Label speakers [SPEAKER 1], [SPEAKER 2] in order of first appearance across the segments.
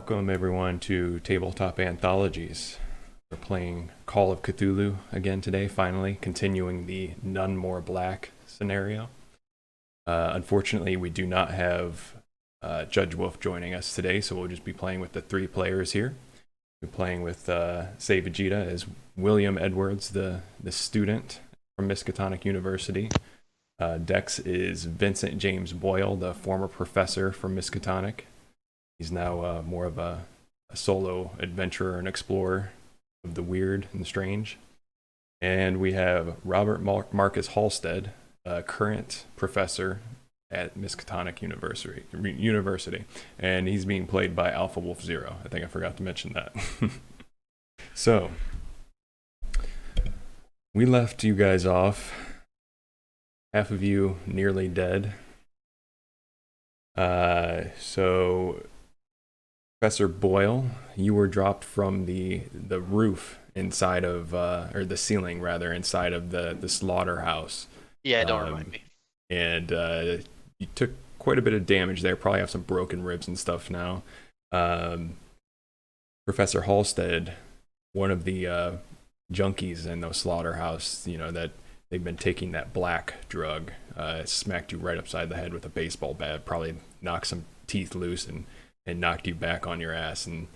[SPEAKER 1] Welcome everyone to Tabletop Anthologies. We're playing Call of Cthulhu again today, finally, continuing the None More Black scenario. Unfortunately, we do not have Judge Wolf joining us today, so we'll just be playing with the three players here. We're playing with Say Vegeta as William Edwards, the student from Miskatonic University. Dex is Vincent James Boyle, the former professor from Miskatonic. He's now more of a solo adventurer and explorer of the weird and strange. And we have Robert Marcus Halstead, a current professor at Miskatonic University. And he's being played by Alpha Wolf Zero. I think I forgot to mention that. So, we left you guys off. Half of you nearly dead. So Professor Boyle, you were dropped from the roof inside of, or the ceiling rather, inside of the slaughterhouse.
[SPEAKER 2] Yeah, don't remind me.
[SPEAKER 1] And you took quite a bit of damage there. Probably have some broken ribs and stuff now. Professor Halstead, one of the junkies in those slaughterhouse, that they've been taking that black drug, smacked you right upside the head with a baseball bat, probably knocked some teeth loose and knocked you back on your ass. And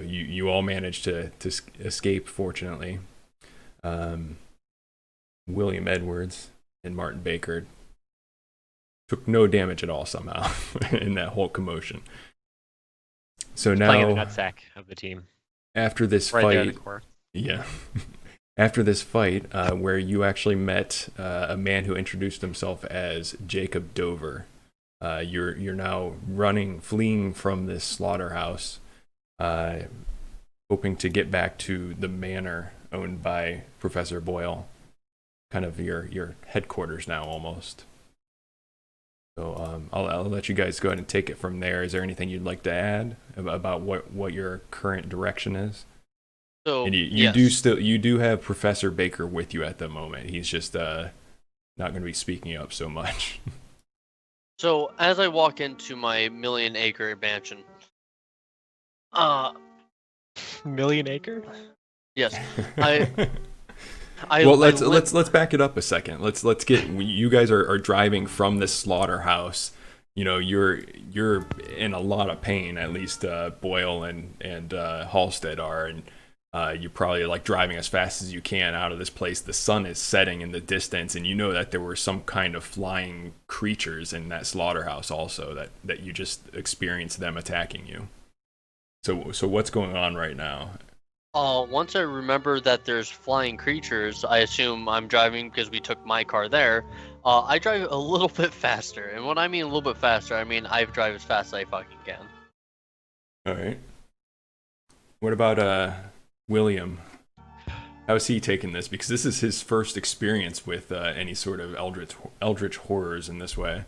[SPEAKER 1] you all managed to escape, fortunately. William Edwards and Martin Baker took no damage at all somehow in that whole commotion. So now,
[SPEAKER 3] playing in the nutsack of the team.
[SPEAKER 1] After this fight, yeah. After this fight, where you actually met a man who introduced himself as Jacob Dover, you're now fleeing from this slaughterhouse, hoping to get back to the manor owned by Professor Boyle, kind of your headquarters now almost. So I'll let you guys go ahead and take it from there. Is there anything you'd like to add about what your current direction is?
[SPEAKER 2] So,
[SPEAKER 1] and
[SPEAKER 2] yes.
[SPEAKER 1] you do have Professor Baker with you at the moment. He's just not going to be speaking up so much.
[SPEAKER 2] So as I walk into my million-acre mansion,
[SPEAKER 3] Million acre?
[SPEAKER 2] yes,
[SPEAKER 1] well, let's back it up a second. Let's get, you guys are driving from this slaughterhouse. You're in a lot of pain. At least Boyle and Halstead are, and you're probably like driving as fast as you can out of this place. The sun is setting in the distance, and you know that there were some kind of flying creatures in that slaughterhouse also that you just experienced them attacking you. So what's going on right now?
[SPEAKER 2] Once I remember that there's flying creatures, I assume I'm driving because we took my car there. I drive a little bit faster, and when I mean a little bit faster, I mean I drive as fast as I fucking can.
[SPEAKER 1] All right. What about William? How's he taking this? Because this is his first experience with any sort of eldritch horrors in this way.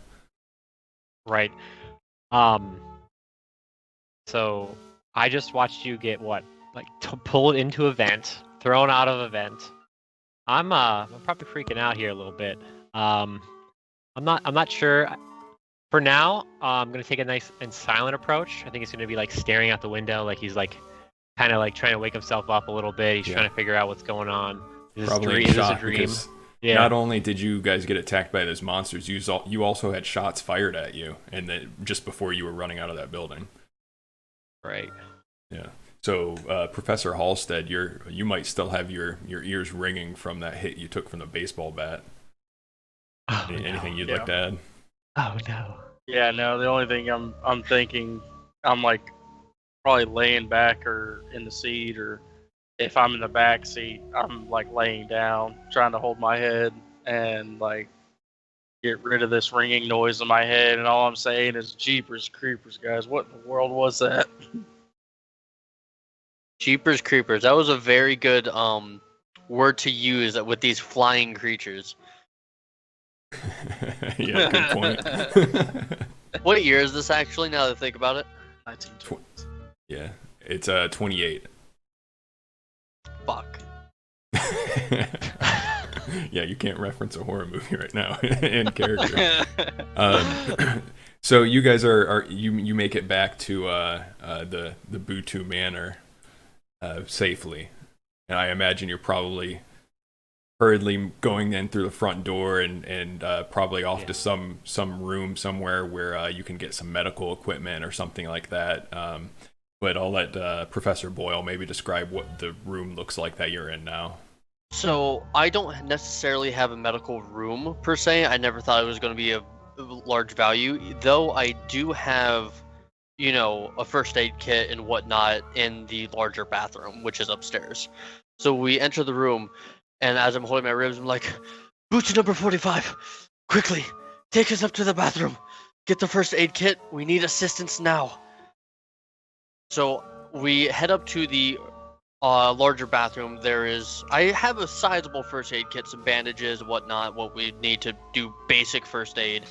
[SPEAKER 3] Right. So I just watched you get pulled into a vent, thrown out of a vent. I'm probably freaking out here a little bit. I'm not sure. For now, I'm gonna take a nice and silent approach. I think it's gonna be like staring out the window, like he's like kind of like trying to wake himself up a little bit. He's trying to figure out what's going on. Is this a dream? Yeah.
[SPEAKER 1] Not only did you guys get attacked by those monsters, you also had shots fired at you, and just before you were running out of that building.
[SPEAKER 3] Right.
[SPEAKER 1] Yeah. So, Professor Halstead, you might still have your ears ringing from that hit you took from the baseball bat.
[SPEAKER 3] Oh,
[SPEAKER 1] Anything you'd like to add?
[SPEAKER 3] Oh no.
[SPEAKER 4] Yeah, no. The only thing I'm thinking, I'm like probably laying back or in the seat, or if I'm in the back seat, I'm like laying down, trying to hold my head and like get rid of this ringing noise in my head. And all I'm saying is, "Jeepers creepers, guys! What in the world was that?"
[SPEAKER 2] Jeepers creepers. That was a very good word to use with these flying creatures.
[SPEAKER 1] Yeah, good point.
[SPEAKER 2] What year is this actually, now that I think about it?
[SPEAKER 4] 1920s.
[SPEAKER 1] Yeah, it's 28.
[SPEAKER 2] Fuck.
[SPEAKER 1] Yeah, you can't reference a horror movie right now in character. So you guys you make it back to the Butu Manor safely, and I imagine you're probably hurriedly going in through the front door and probably off to some room somewhere where you can get some medical equipment or something like that. But I'll let Professor Boyle maybe describe what the room looks like that you're in now.
[SPEAKER 2] So I don't necessarily have a medical room per se. I never thought it was going to be a large value, though I do have, a first aid kit and whatnot in the larger bathroom, which is upstairs. So we enter the room, and as I'm holding my ribs, I'm like, Boots number 45, quickly, take us up to the bathroom. Get the first aid kit. We need assistance now. So we head up to the larger bathroom. I have a sizable first aid kit, some bandages, whatnot, what we need to do basic first aid.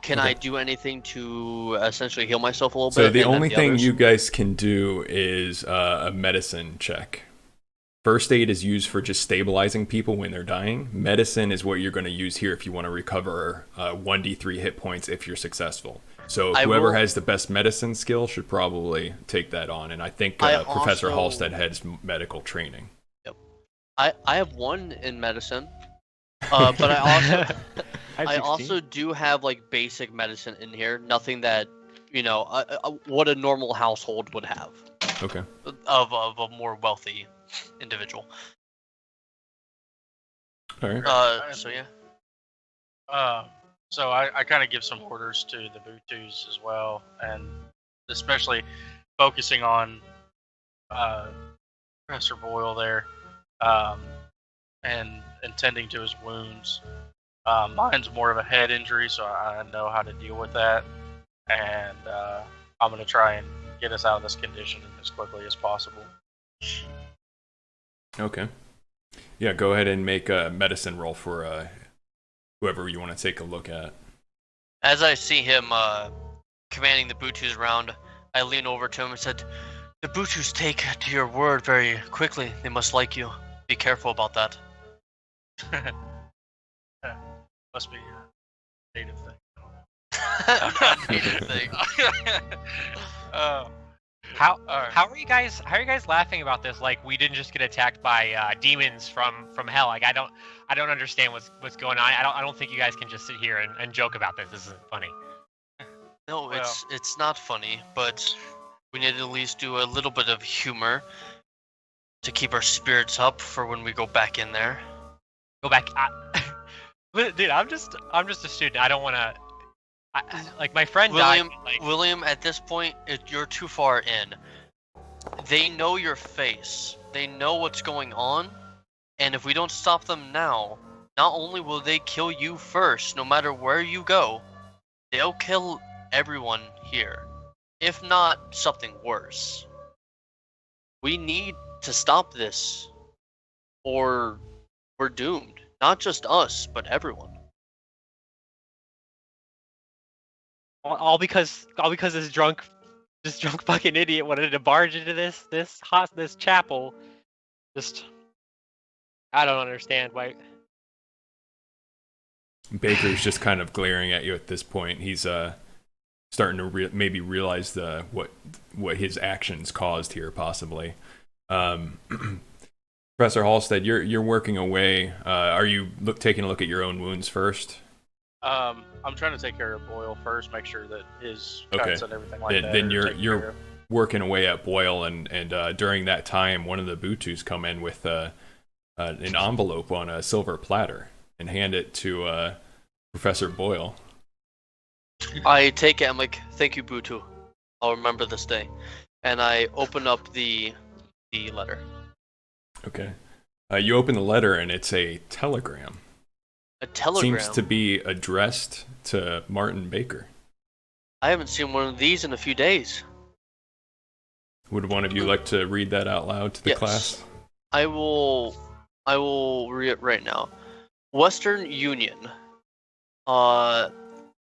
[SPEAKER 2] Can I do anything to essentially heal myself a little bit?
[SPEAKER 1] So the only thing you guys can do is a medicine check. First aid is used for just stabilizing people when they're dying. Medicine is what you're going to use here if you want to recover 1d3 hit points if you're successful. So whoever has the best medicine skill should probably take that on. And I think Professor Halstead has medical training.
[SPEAKER 2] Yep. I have 1 in medicine, but I also do have like basic medicine in here. Nothing that what a normal household would have.
[SPEAKER 1] Okay.
[SPEAKER 2] Of a more wealthy individual.
[SPEAKER 1] All right.
[SPEAKER 2] So yeah.
[SPEAKER 4] So I kind of give some orders to the Butus as well, and especially focusing on Professor Boyle there, and tending to his wounds. Mine's more of a head injury, so I know how to deal with that, and I'm going to try and get us out of this condition as quickly as possible.
[SPEAKER 1] Okay. Yeah, go ahead and make a medicine roll for whoever you want to take a look at.
[SPEAKER 2] As I see him commanding the Butus around, I lean over to him and said, "The Butus take to your word very quickly. They must like you. Be careful about that."
[SPEAKER 4] Must be a native thing.
[SPEAKER 2] Native thing.
[SPEAKER 3] How are you guys laughing about this? Like we didn't just get attacked by demons from hell. Like I don't understand what's going on. I don't think you guys can just sit here and joke about this. This isn't funny.
[SPEAKER 2] No, it's not funny, but we need to at least do a little bit of humor to keep our spirits up for when we go back in there.
[SPEAKER 3] Go back, dude. I'm just a student. I don't want to. Like my friend
[SPEAKER 2] William,
[SPEAKER 3] died.
[SPEAKER 2] William, at this point, you're too far in. They know your face. They know what's going on, and if we don't stop them now, not only will they kill you first, no matter where you go, they'll kill everyone here. If not, something worse. We need to stop this, or we're doomed. Not just us, but everyone.
[SPEAKER 3] All because this drunk fucking idiot wanted to barge into this chapel. Just, I don't understand why.
[SPEAKER 1] Baker's just kind of glaring at you at this point. He's starting to maybe realize what his actions caused here, possibly. Professor Halstead, you're working away. Are you taking a look at your own wounds first?
[SPEAKER 4] I'm trying to take care of Boyle first, make sure that his cuts and everything like that.
[SPEAKER 1] Then you're working away at Boyle, and during that time, one of the Butus come in with an envelope on a silver platter and hand it to Professor Boyle.
[SPEAKER 2] I take it. I'm like, "Thank you, Butu. I'll remember this day." And I open up the letter.
[SPEAKER 1] Okay. You open the letter, and it's a telegram.
[SPEAKER 2] A telegram?
[SPEAKER 1] Seems to be addressed to Martin Baker.
[SPEAKER 2] I haven't seen one of these in a few days.
[SPEAKER 1] Would one of you like to read that out loud to the class?
[SPEAKER 2] I will read it right now. Western Union.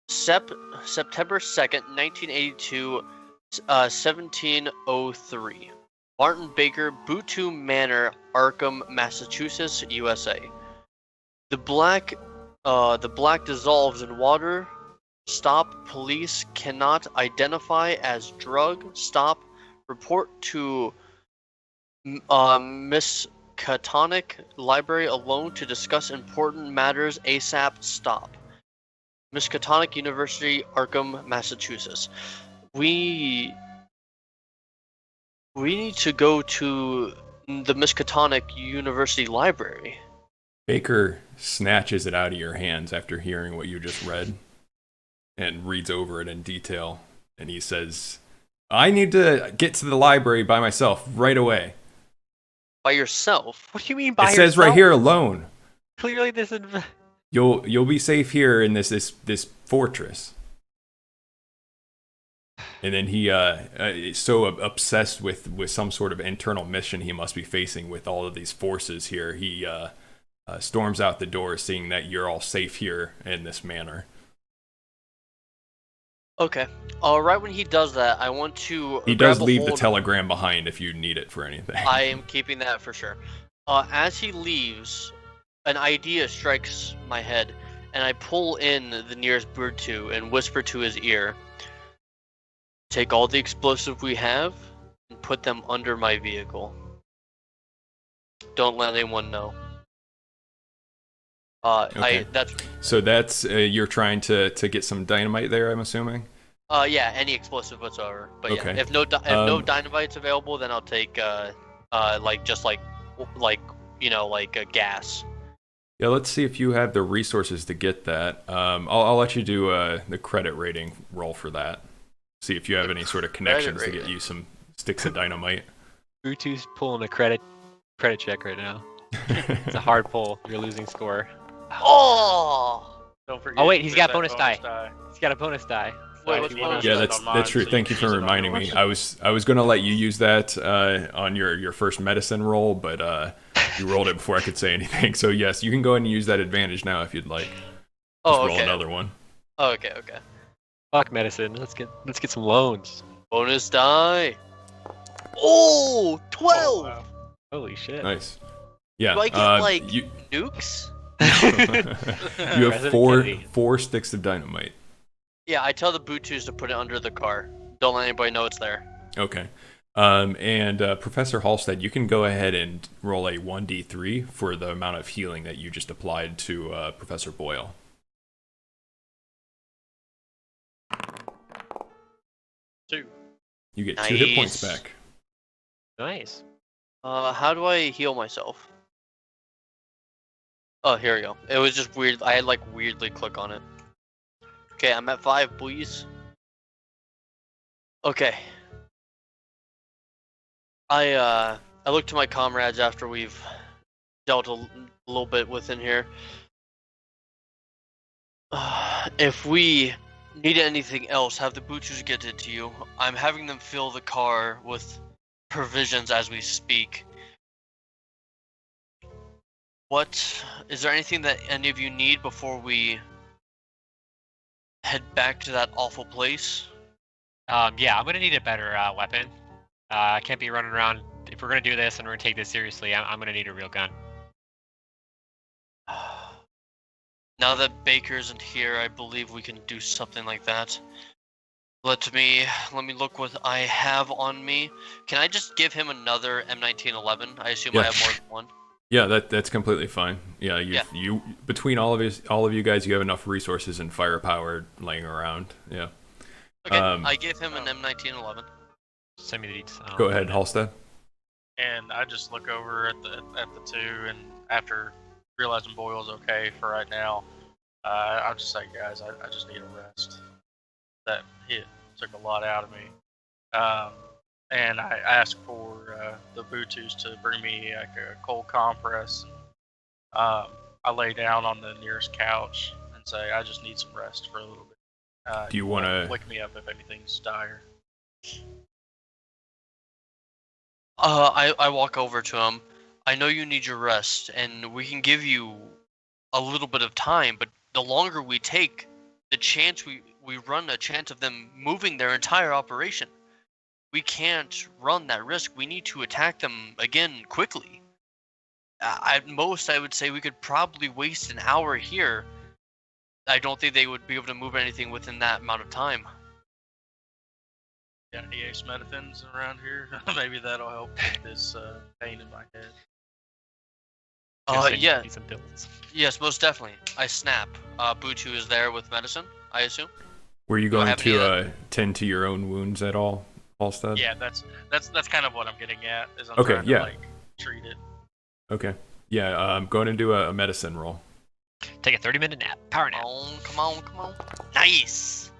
[SPEAKER 2] September 2nd, 1982, 1703. Martin Baker, Butu Manor, Arkham, Massachusetts, USA. The black dissolves in water. Stop. Police cannot identify as drug. Stop. Report to Miskatonic Library alone to discuss important matters ASAP. Stop. Miskatonic University, Arkham, Massachusetts. We need to go to the Miskatonic University Library.
[SPEAKER 1] Baker snatches it out of your hands after hearing what you just read and reads over it in detail. And he says, I need to get to the library by myself right away.
[SPEAKER 2] By yourself?
[SPEAKER 3] What do you mean by
[SPEAKER 1] It says right here, alone.
[SPEAKER 3] Clearly this is...
[SPEAKER 1] You'll be safe here in this fortress. And then he is so obsessed with some sort of internal mission he must be facing with all of these forces here. He storms out the door, seeing that you're all safe here in this manner.
[SPEAKER 2] Okay. Right when he does that, I want to.
[SPEAKER 1] He does leave the telegram behind if you need it for anything.
[SPEAKER 2] I am keeping that for sure. As he leaves, an idea strikes my head, and I pull in the nearest Brutu and whisper to his ear, take all the explosive we have and put them under my vehicle. Don't let anyone know.
[SPEAKER 1] Okay. So that's you're trying to get some dynamite there, I'm assuming?
[SPEAKER 2] Yeah, any explosive whatsoever. But
[SPEAKER 1] okay.
[SPEAKER 2] Yeah, if no dynamite's available, then I'll take like a gas.
[SPEAKER 1] Yeah, let's see if you have the resources to get that. I'll let you do the credit rating roll for that. See if you have any sort of connections to get you some sticks of dynamite.
[SPEAKER 3] Brutu's pulling a credit check right now. It's a hard pull. You're losing score.
[SPEAKER 2] Oh!
[SPEAKER 4] Don't forget.
[SPEAKER 3] Oh wait, he's got bonus die. He's got a bonus die.
[SPEAKER 2] Wait, what's bonus?
[SPEAKER 1] Yeah, that's true. Thank you for reminding me. I was gonna let you use that on your first medicine roll, but you rolled it before I could say anything. So yes, you can go ahead and use that advantage now if you'd like. Roll another one.
[SPEAKER 2] Oh, okay.
[SPEAKER 3] Fuck medicine. Let's get some loans.
[SPEAKER 2] Bonus die. Oh, 12.
[SPEAKER 4] Oh, wow.
[SPEAKER 3] Holy shit.
[SPEAKER 1] Nice. Yeah.
[SPEAKER 2] Do I get nukes?
[SPEAKER 1] You have four sticks of dynamite.
[SPEAKER 2] Yeah, I tell the Butus to put it under the car. Don't let anybody know it's there.
[SPEAKER 1] Okay. And Professor Halstead, you can go ahead and roll a 1d3 for the amount of healing that you just applied to Professor Boyle.
[SPEAKER 4] 2.
[SPEAKER 1] You get 2 hit points back.
[SPEAKER 3] Nice.
[SPEAKER 2] How do I heal myself? Oh, here we go. It was just weird. I had weirdly click on it. Okay, I'm at 5, please. Okay. I look to my comrades after we've dealt a little bit within here. If we need anything else, have the Butchers get it to you. I'm having them fill the car with provisions as we speak. Is there anything that any of you need before we head back to that awful place?
[SPEAKER 3] Yeah, I'm gonna need a better weapon. I can't be running around. If we're gonna do this and we're gonna take this seriously, I'm gonna need a real gun.
[SPEAKER 2] Now that Baker isn't here, I believe we can do something like that. Let me look what I have on me. Can I just give him another M1911? I assume I have more than one.
[SPEAKER 1] Yeah, that's completely fine. Yeah, you between all of you guys, you have enough resources and firepower laying around. Yeah.
[SPEAKER 2] Okay, I give him an M1911.
[SPEAKER 3] Send me the details.
[SPEAKER 1] Go ahead, Halstead.
[SPEAKER 4] And I just look over at the 2, and after realizing Boyle's okay for right now, I'll just say, guys, I just need a rest. That hit took a lot out of me. And I asked for the Butus to bring me a cold compress. I lay down on the nearest couch and say, I just need some rest for a little bit.
[SPEAKER 1] Do you want to
[SPEAKER 4] wake me up if anything's dire?
[SPEAKER 2] I walk over to him. I know you need your rest, and we can give you a little bit of time, but the longer we take, the chance we run a chance of them moving their entire operation. We can't run that risk. We need to attack them again quickly. At most, I would say we could probably waste an hour here. I don't think they would be able to move anything within that amount of time.
[SPEAKER 4] Got any acetaminophen around here? Maybe that'll help with this pain in my head.
[SPEAKER 2] Yeah.
[SPEAKER 3] Need some pills.
[SPEAKER 2] Yes, most definitely. I snap. Butu is there with medicine, I assume.
[SPEAKER 1] Were you
[SPEAKER 2] Do I
[SPEAKER 1] going
[SPEAKER 2] have any of
[SPEAKER 1] to tend to your own wounds at all, Halstead?
[SPEAKER 4] Yeah, that's kind of what I'm getting at. Is I'm
[SPEAKER 1] Okay,
[SPEAKER 4] trying
[SPEAKER 1] yeah.
[SPEAKER 4] to like treat it.
[SPEAKER 1] Okay. Yeah, I'm going to do a medicine roll.
[SPEAKER 3] Take a 30-minute nap. Power nap.
[SPEAKER 2] Come on. Nice.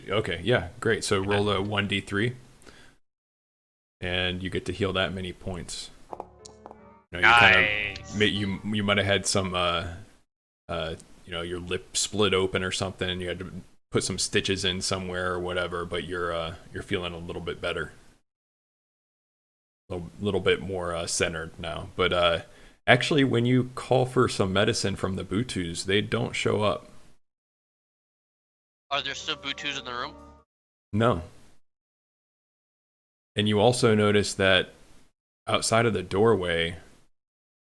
[SPEAKER 1] Okay, yeah, great. So roll a 1d3, and you get to heal that many points. You know, you might have had some, your lip split open or something, and you had to put some stitches in somewhere or whatever. But you're feeling a little bit better, a little bit more centered now. But actually, when you call for some medicine from the Butus, they don't show up.
[SPEAKER 2] Are there still Butus in the room?
[SPEAKER 1] No. And you also notice that outside of the doorway,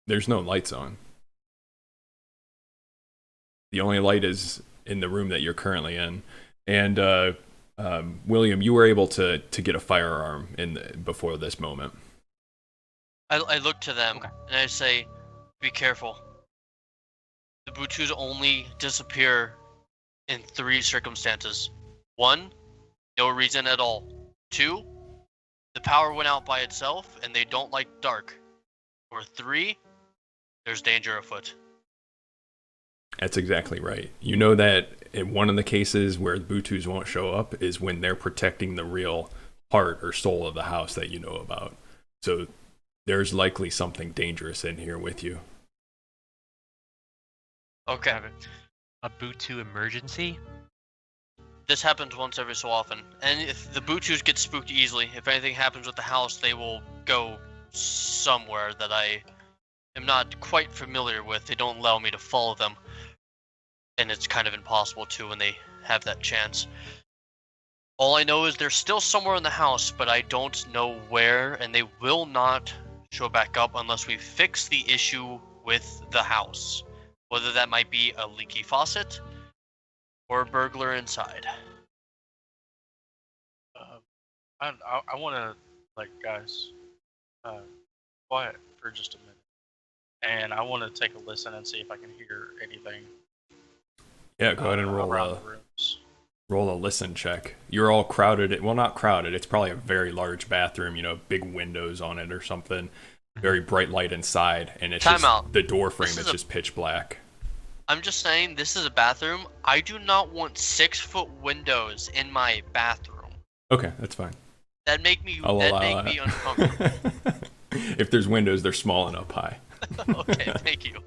[SPEAKER 1] there's no lights on. The only light is in the room that you're currently in. And William, you were able to get a firearm before this moment.
[SPEAKER 2] I look to them and I say, be careful. The Butus only disappear in 3 circumstances. 1, no reason at all. 2, the power went out by itself and they don't like dark. Or 3, there's danger afoot.
[SPEAKER 1] That's exactly right. You know that in one of the cases where the Butus won't show up is when they're protecting the real heart or soul of the house that you know about. So there's likely something dangerous in here with you.
[SPEAKER 2] Okay.
[SPEAKER 3] A Butu emergency?
[SPEAKER 2] This happens once every so often. And if the Butus get spooked easily, if anything happens with the house, they will go somewhere that I am not quite familiar with. They don't allow me to follow them. And it's kind of impossible too when they have that chance. All I know is they're still somewhere in the house, but I don't know where, and they will not show back up unless we fix the issue with the house. Whether that might be a leaky faucet or a burglar inside.
[SPEAKER 4] I want to, like, guys, quiet for just a minute. And I want to take a listen and see if I can hear anything.
[SPEAKER 1] Yeah, go ahead and
[SPEAKER 4] around the rooms.
[SPEAKER 1] Roll a listen check. You're all crowded. Well, not crowded. It's probably a very large bathroom, big windows on it or something. Very bright light inside, and it's the door frame is just pitch black.
[SPEAKER 2] I'm just saying, this is a bathroom. I do not want 6-foot windows in my bathroom.
[SPEAKER 1] Okay, that's fine.
[SPEAKER 2] That'd make me uncomfortable.
[SPEAKER 1] If there's windows, they're small and up high.
[SPEAKER 2] Okay, thank you.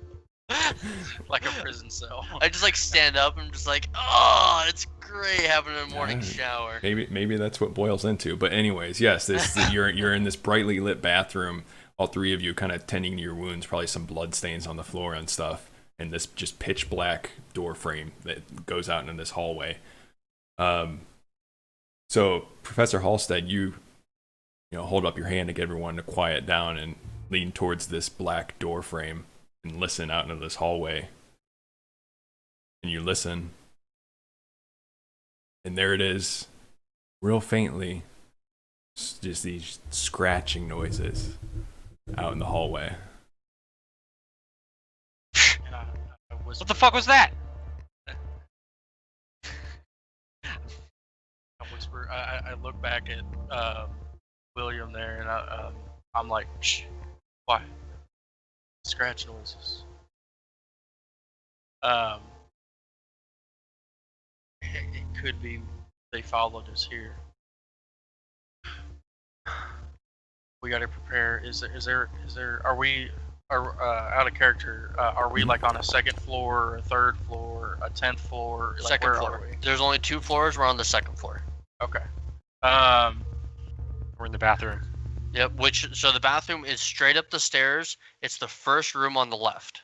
[SPEAKER 4] Like a prison cell.
[SPEAKER 2] I just stand up and just oh, it's great having a morning shower.
[SPEAKER 1] Maybe that's what boils into. But anyways, yes, you're in this brightly lit bathroom. All 3 of you kind of tending to your wounds, probably some blood stains on the floor and stuff. And this just pitch black door frame that goes out into this hallway. So Professor Halstead, you hold up your hand to get everyone to quiet down and lean towards this black door frame and listen out into this hallway. And you listen. And there it is, real faintly, just these scratching noises out in the hallway.
[SPEAKER 4] And I whisper,
[SPEAKER 3] What the fuck was that?
[SPEAKER 4] I look back at William there, and I'm like, shh, why? Scratch noises. It could be they followed us here. We gotta prepare. Are we out of character? Are we like on a 2nd floor, a 3rd floor, a 10th floor? Like,
[SPEAKER 2] 2nd floor. There's only 2 floors. We're on the 2nd floor.
[SPEAKER 4] Okay.
[SPEAKER 3] We're in the bathroom.
[SPEAKER 2] Yep. So the bathroom is straight up the stairs. It's the first room on the left.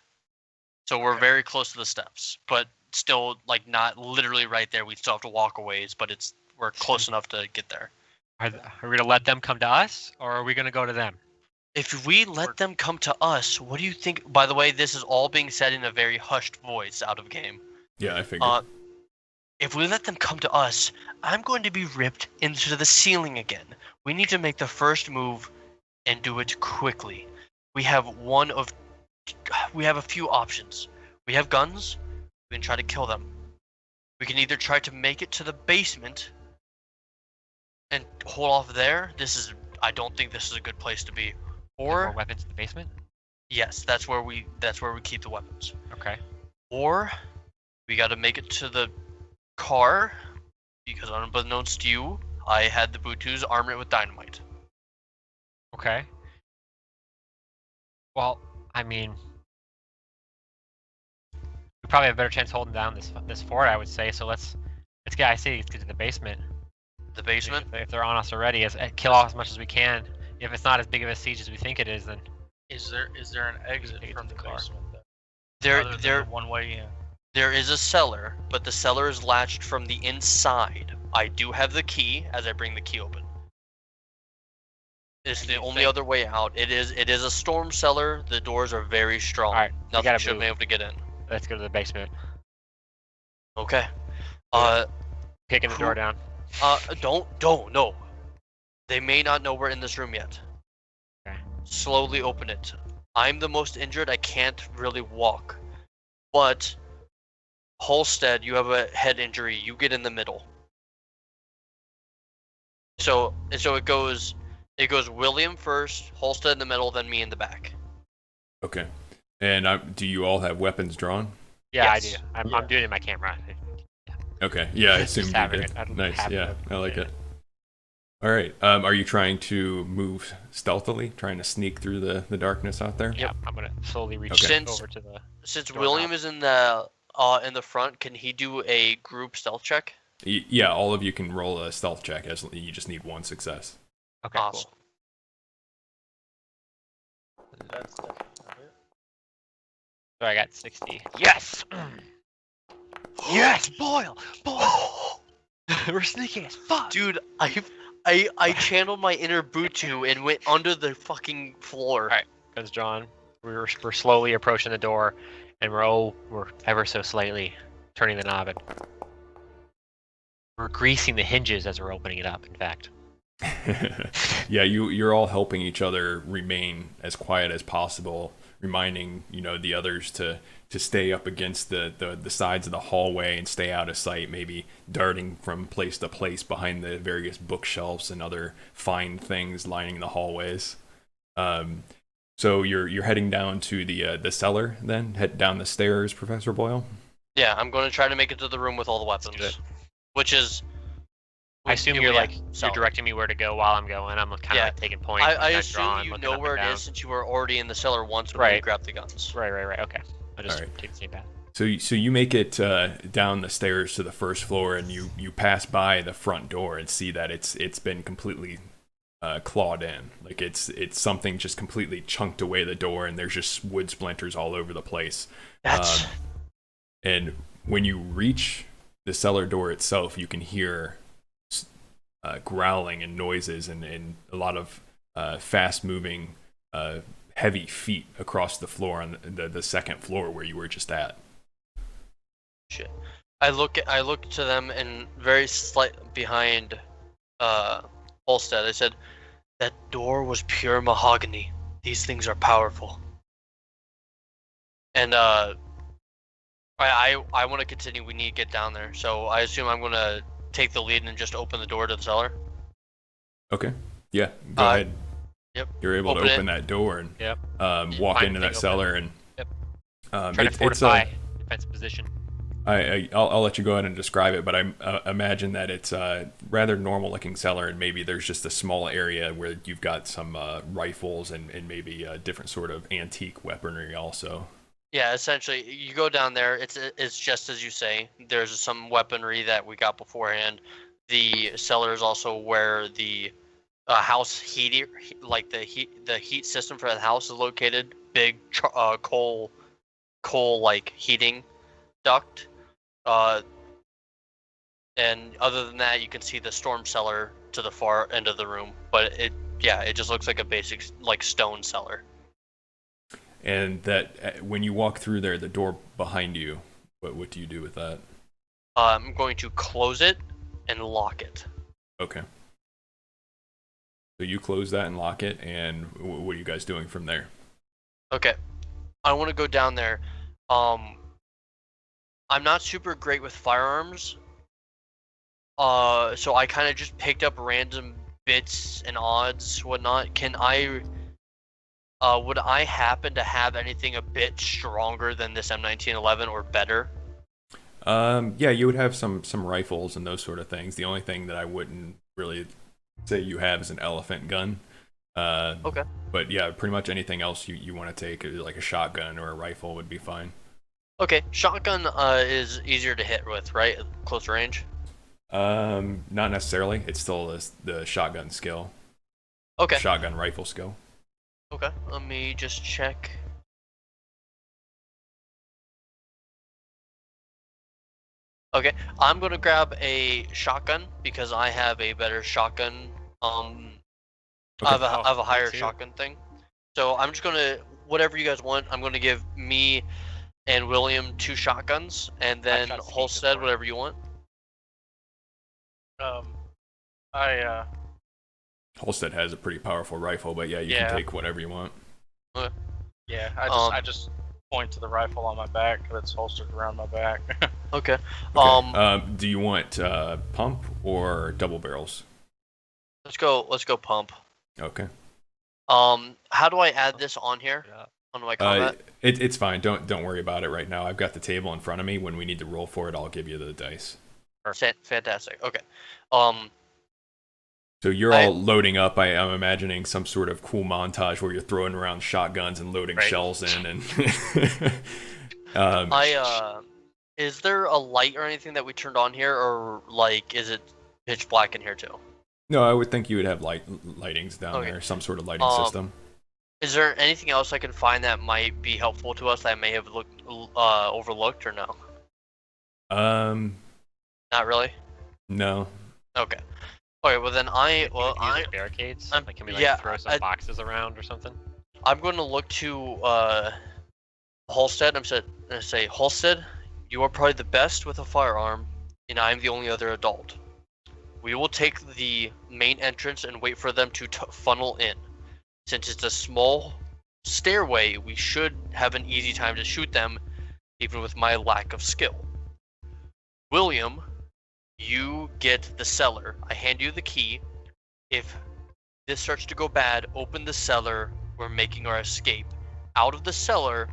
[SPEAKER 2] So we're very close to the steps, but still not literally right there. We still have to walk a ways, but we're close enough to get there.
[SPEAKER 3] Are we gonna let them come to us, or are we gonna go to them?
[SPEAKER 2] If we let them come to us, what do you think? By the way, this is all being said in a very hushed voice out of game.
[SPEAKER 1] Yeah, I figured.
[SPEAKER 2] If we let them come to us, I'm going to be ripped into the ceiling again. We need to make the first move and do it quickly. We have a few options. We have guns. We can try to kill them. We can either try to make it to the basement and hold off there. I don't think this is a good place to be.
[SPEAKER 3] More
[SPEAKER 2] Or
[SPEAKER 3] weapons in the basement.
[SPEAKER 2] yes, that's where we keep the weapons.
[SPEAKER 3] Okay.
[SPEAKER 2] Or we got to make it to the car because unbeknownst to you, I had the Butus arm it with dynamite.
[SPEAKER 3] Okay. Well, I mean, we probably have a better chance holding down this fort, I would say. So let's get. I say let's get to the basement.
[SPEAKER 2] The basement.
[SPEAKER 3] If they're on us already, kill off as much as we can. If it's not as big of a siege as we think it is, then
[SPEAKER 4] Is there an exit
[SPEAKER 3] Take it
[SPEAKER 4] from
[SPEAKER 3] to
[SPEAKER 4] the
[SPEAKER 3] the car.
[SPEAKER 4] basement? Though?
[SPEAKER 2] There
[SPEAKER 4] Other than
[SPEAKER 2] there
[SPEAKER 4] the one way in.
[SPEAKER 2] there is a cellar, but the cellar is latched from the inside. I do have the key as I bring the key open. It's
[SPEAKER 4] And
[SPEAKER 2] the
[SPEAKER 4] you
[SPEAKER 2] only
[SPEAKER 4] think-
[SPEAKER 2] other way out. It is a storm cellar. The doors are very strong.
[SPEAKER 3] Alright, we
[SPEAKER 2] Nothing
[SPEAKER 3] gotta
[SPEAKER 2] should
[SPEAKER 3] move.
[SPEAKER 2] be able to get in.
[SPEAKER 3] let's go to the basement.
[SPEAKER 2] Okay.
[SPEAKER 3] Kicking the door down.
[SPEAKER 2] Don't, no. They may not know we're in this room yet.
[SPEAKER 3] Okay.
[SPEAKER 2] Slowly open it. I'm the most injured. I can't really walk. But Holstead, you have a head injury. You get in the middle. So it goes William first, Holstead in the middle, then me in the back.
[SPEAKER 1] Okay. And do you all have weapons drawn?
[SPEAKER 3] Yeah,
[SPEAKER 2] Yes.
[SPEAKER 3] I do. I'm doing it in my camera.
[SPEAKER 1] Okay. Yeah, I
[SPEAKER 3] Just
[SPEAKER 1] assumed you
[SPEAKER 3] having
[SPEAKER 1] did.
[SPEAKER 3] it. I don't
[SPEAKER 1] Nice.
[SPEAKER 3] have
[SPEAKER 1] Yeah,
[SPEAKER 3] it.
[SPEAKER 1] I like it. All right. Are you trying to move stealthily, trying to sneak through the darkness out there?
[SPEAKER 3] Yep, I'm gonna slowly reach
[SPEAKER 1] Okay.
[SPEAKER 3] over to the.
[SPEAKER 2] Since
[SPEAKER 3] Door
[SPEAKER 2] William
[SPEAKER 3] knob.
[SPEAKER 2] is in the front, can he do a group stealth check?
[SPEAKER 1] Yeah, all of you can roll a stealth check. As you just need one success.
[SPEAKER 3] Okay,
[SPEAKER 2] Awesome.
[SPEAKER 4] That's definitely not it.
[SPEAKER 3] So I got 60. Yes.
[SPEAKER 2] Yes, Boyle.
[SPEAKER 3] We're sneaking as fuck.
[SPEAKER 2] Dude, I channeled my inner Butu and went under the fucking floor.
[SPEAKER 3] Alright. Guns drawn. We're slowly approaching the door, and we're ever so slightly turning the knob, and we're greasing the hinges as we're opening it up. In fact.
[SPEAKER 1] Yeah, you're all helping each other remain as quiet as possible, reminding the others to stay up against the sides of the hallway and stay out of sight, maybe darting from place to place behind the various bookshelves and other fine things lining the hallways. So you're heading down to the cellar then? Head down the stairs, Professor Boyle?
[SPEAKER 2] Yeah, I'm going to try to make it to the room with all the
[SPEAKER 3] do
[SPEAKER 2] weapons.
[SPEAKER 3] it.
[SPEAKER 2] Which is...
[SPEAKER 3] I assume you're
[SPEAKER 2] cellar.
[SPEAKER 3] directing me where to go while I'm going. I'm kind of
[SPEAKER 2] Yeah.
[SPEAKER 3] taking points.
[SPEAKER 2] I
[SPEAKER 3] kinda
[SPEAKER 2] assume
[SPEAKER 3] drawing,
[SPEAKER 2] you
[SPEAKER 3] looking
[SPEAKER 2] know
[SPEAKER 3] up
[SPEAKER 2] where
[SPEAKER 3] and
[SPEAKER 2] it
[SPEAKER 3] down.
[SPEAKER 2] is since you were already in the cellar once when we
[SPEAKER 3] Right.
[SPEAKER 2] grabbed the guns.
[SPEAKER 3] Right. Okay. I'll just
[SPEAKER 1] Alright.
[SPEAKER 3] take the same path.
[SPEAKER 1] So you make it down the stairs to the first floor, and you pass by the front door and see that it's been completely clawed in. Like it's something just completely chunked away the door, and there's just wood splinters all over the place.
[SPEAKER 2] That's...
[SPEAKER 1] And when you reach the cellar door itself, you can hear growling and noises and a lot of fast-moving, heavy feet across the floor on the second floor where you were just at.
[SPEAKER 2] Shit. I look to them and very slight behind Holstead. I said, that door was pure mahogany. These things are powerful. And I want to continue. We need to get down there. So I assume I'm gonna take the lead and just open the door to the cellar.
[SPEAKER 1] Okay. Yeah. Go ahead.
[SPEAKER 2] Yep.
[SPEAKER 1] You're able
[SPEAKER 2] Open
[SPEAKER 1] to
[SPEAKER 2] it.
[SPEAKER 1] open that door and
[SPEAKER 3] Yep.
[SPEAKER 1] walk
[SPEAKER 3] Find
[SPEAKER 1] into
[SPEAKER 3] the
[SPEAKER 1] that
[SPEAKER 3] thing
[SPEAKER 1] cellar
[SPEAKER 3] open.
[SPEAKER 1] and
[SPEAKER 3] Yep.
[SPEAKER 1] um,
[SPEAKER 3] Trying to
[SPEAKER 1] it's
[SPEAKER 3] fortify defensive position.
[SPEAKER 1] I'll let you go ahead and describe it, but I imagine that it's a rather normal looking cellar, and maybe there's just a small area where you've got some rifles and maybe a different sort of antique weaponry also.
[SPEAKER 2] Yeah, essentially, you go down there. It's just as you say. There's some weaponry that we got beforehand. The cellar is also where the house heat, like the heat system for the house is located. Big coal like heating duct. And other than that, you can see the storm cellar to the far end of the room. But yeah, it just looks like a basic like stone cellar.
[SPEAKER 1] And that when you walk through there, the door behind you, what do you do with that?
[SPEAKER 2] I'm going to close it and lock it.
[SPEAKER 1] Okay. So you close that and lock it, and what are you guys doing from there?
[SPEAKER 2] Okay, I want to go down there. I'm not super great with firearms. So I kind of just picked up random bits and odds, whatnot. Would I happen to have anything a bit stronger than this M1911 or better?
[SPEAKER 1] Yeah, you would have some rifles and those sort of things. The only thing that I wouldn't really say you have is an elephant gun.
[SPEAKER 2] Okay.
[SPEAKER 1] But yeah, pretty much anything else you want to take, like a shotgun or a rifle, would be fine.
[SPEAKER 2] Okay, shotgun is easier to hit with, right? Close range.
[SPEAKER 1] Not necessarily. It's still the shotgun skill.
[SPEAKER 2] Okay.
[SPEAKER 1] Shotgun rifle skill.
[SPEAKER 2] Okay. Let me just check. Okay, I'm gonna grab a shotgun because I have a better shotgun.
[SPEAKER 1] Okay.
[SPEAKER 2] I have a
[SPEAKER 3] me
[SPEAKER 2] higher
[SPEAKER 3] too.
[SPEAKER 2] shotgun thing. So I'm just gonna whatever you guys want. I'm gonna give me and William 2 shotguns, and then
[SPEAKER 3] shot Steve
[SPEAKER 2] Holstead
[SPEAKER 3] before.
[SPEAKER 2] whatever you want.
[SPEAKER 4] I
[SPEAKER 1] Holstead has a pretty powerful rifle, but yeah, you
[SPEAKER 4] Yeah.
[SPEAKER 1] can take whatever you want.
[SPEAKER 4] yeah, I just point to the rifle on my back that's holstered around my back.
[SPEAKER 2] Okay.
[SPEAKER 1] Okay. Do you want pump or double barrels?
[SPEAKER 2] Let's go pump.
[SPEAKER 1] Okay.
[SPEAKER 2] How do I add this on here
[SPEAKER 3] Yeah.
[SPEAKER 2] on my combat?
[SPEAKER 1] It's fine. Don't worry about it right now. I've got the table in front of me. When we need to roll for it, I'll give you the dice.
[SPEAKER 2] Fantastic. Okay.
[SPEAKER 1] So you're all loading up. I'm imagining some sort of cool montage where you're throwing around shotguns and loading
[SPEAKER 3] Right.
[SPEAKER 1] shells in. And
[SPEAKER 2] is there a light or anything that we turned on here, or like is it pitch black in here too?
[SPEAKER 1] no, I would think you would have lightings down
[SPEAKER 2] Okay.
[SPEAKER 1] there, some sort of lighting system.
[SPEAKER 2] Is there anything else I can find that might be helpful to us that I may have overlooked or no? Not really.
[SPEAKER 1] No.
[SPEAKER 2] Okay. Okay. Well then I
[SPEAKER 3] Use barricades.
[SPEAKER 2] I'm-
[SPEAKER 3] Like, can we like
[SPEAKER 2] yeah,
[SPEAKER 3] throw some boxes around or something?
[SPEAKER 2] I'm going to look to Holstead. I'm gonna say Holstead, you are probably the best with a firearm, and I'm the only other adult. We will take the main entrance and wait for them to funnel in. Since it's a small stairway, we should have an easy time to shoot them, even with my lack of skill. William, you get the cellar. I hand you the key. If this starts to go bad, open the cellar. We're making our escape. Out of the cellar,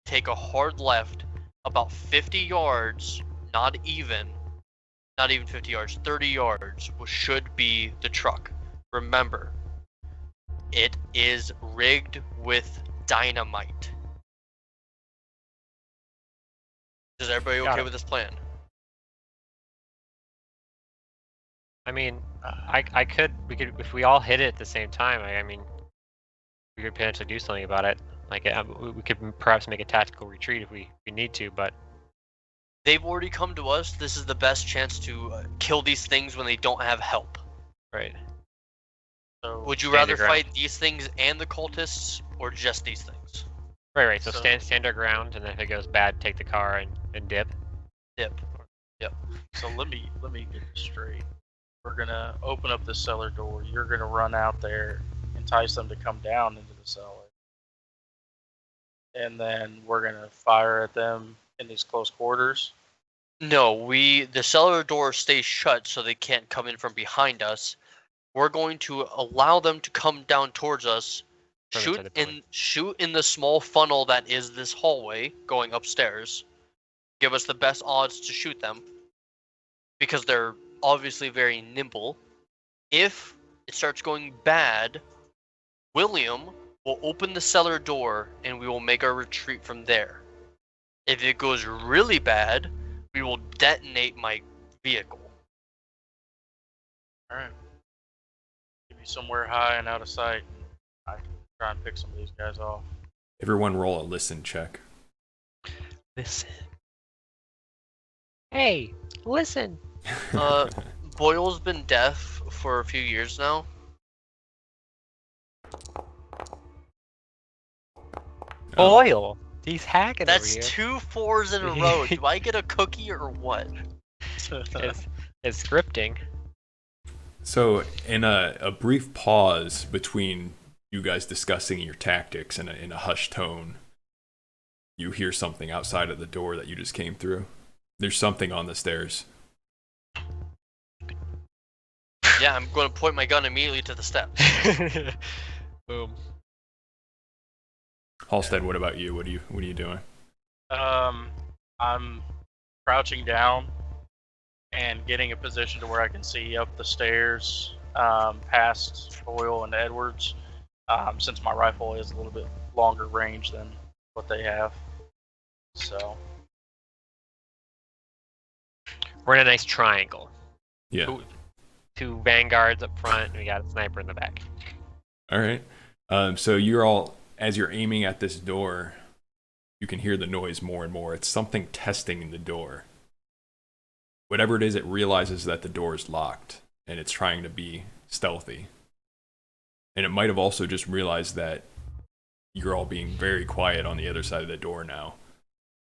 [SPEAKER 2] take a hard left about 50 yards, not even 50 yards, 30 yards, which should be the truck. Remember, it is rigged with dynamite. Is everybody
[SPEAKER 3] Got
[SPEAKER 2] okay
[SPEAKER 3] it.
[SPEAKER 2] with this plan?
[SPEAKER 3] I mean, we could, if we all hit it at the same time. I mean, we could potentially do something about it. Like, we could perhaps make a tactical retreat if we need to. But
[SPEAKER 2] They've already come to us. This is the best chance to kill these things when they don't have help.
[SPEAKER 3] right.
[SPEAKER 4] So
[SPEAKER 2] Would you
[SPEAKER 3] Stand
[SPEAKER 2] rather
[SPEAKER 3] your ground.
[SPEAKER 2] fight these things and the cultists, or just these things?
[SPEAKER 3] Right. So,
[SPEAKER 2] So-
[SPEAKER 3] stand our ground, and then if it goes bad, take the car and dip.
[SPEAKER 2] Dip.
[SPEAKER 4] So let me get this straight. We're gonna open up the cellar door. You're gonna run out there, entice them to come down into the cellar, and then we're gonna fire at them in these close quarters.
[SPEAKER 2] No, the cellar door stays shut so they can't come in from behind us. We're going to allow them to come down towards us,
[SPEAKER 3] From
[SPEAKER 2] shoot
[SPEAKER 3] inside the building.
[SPEAKER 2] shoot in the small funnel that is this hallway going upstairs. Give us the best odds to shoot them because they're obviously very nimble. If it starts going bad, William will open the cellar door and we will make our retreat from there. If it goes really bad, we will detonate my vehicle.
[SPEAKER 4] All right. Give me somewhere high and out of sight. I can try and pick some of these guys off.
[SPEAKER 1] Everyone roll a listen check.
[SPEAKER 3] Listen. Hey, listen.
[SPEAKER 2] Boyle's been deaf for a few years now.
[SPEAKER 3] Boyle. He's hacking
[SPEAKER 2] That's
[SPEAKER 3] over here.
[SPEAKER 2] 2 4s in a row. Do I get a cookie or what?
[SPEAKER 3] It's scripting.
[SPEAKER 1] So, in a brief pause between you guys discussing your tactics in a hushed tone, you hear something outside of the door that you just came through. There's something on the stairs.
[SPEAKER 2] Yeah, I'm going to point my gun immediately to the steps.
[SPEAKER 3] Boom.
[SPEAKER 1] Halstead, what about you? What are you doing?
[SPEAKER 4] I'm crouching down and getting a position to where I can see up the stairs, past Boyle and Edwards, since my rifle is a little bit longer range than what they have. So
[SPEAKER 3] We're in a nice triangle.
[SPEAKER 1] Yeah.
[SPEAKER 3] Two vanguards up front, and we got a sniper in the back.
[SPEAKER 1] All right. So you're all, as you're aiming at this door, you can hear the noise more and more. It's something testing the door. Whatever it is, it realizes that the door is locked, and it's trying to be stealthy. And it might have also just realized that you're all being very quiet on the other side of the door now,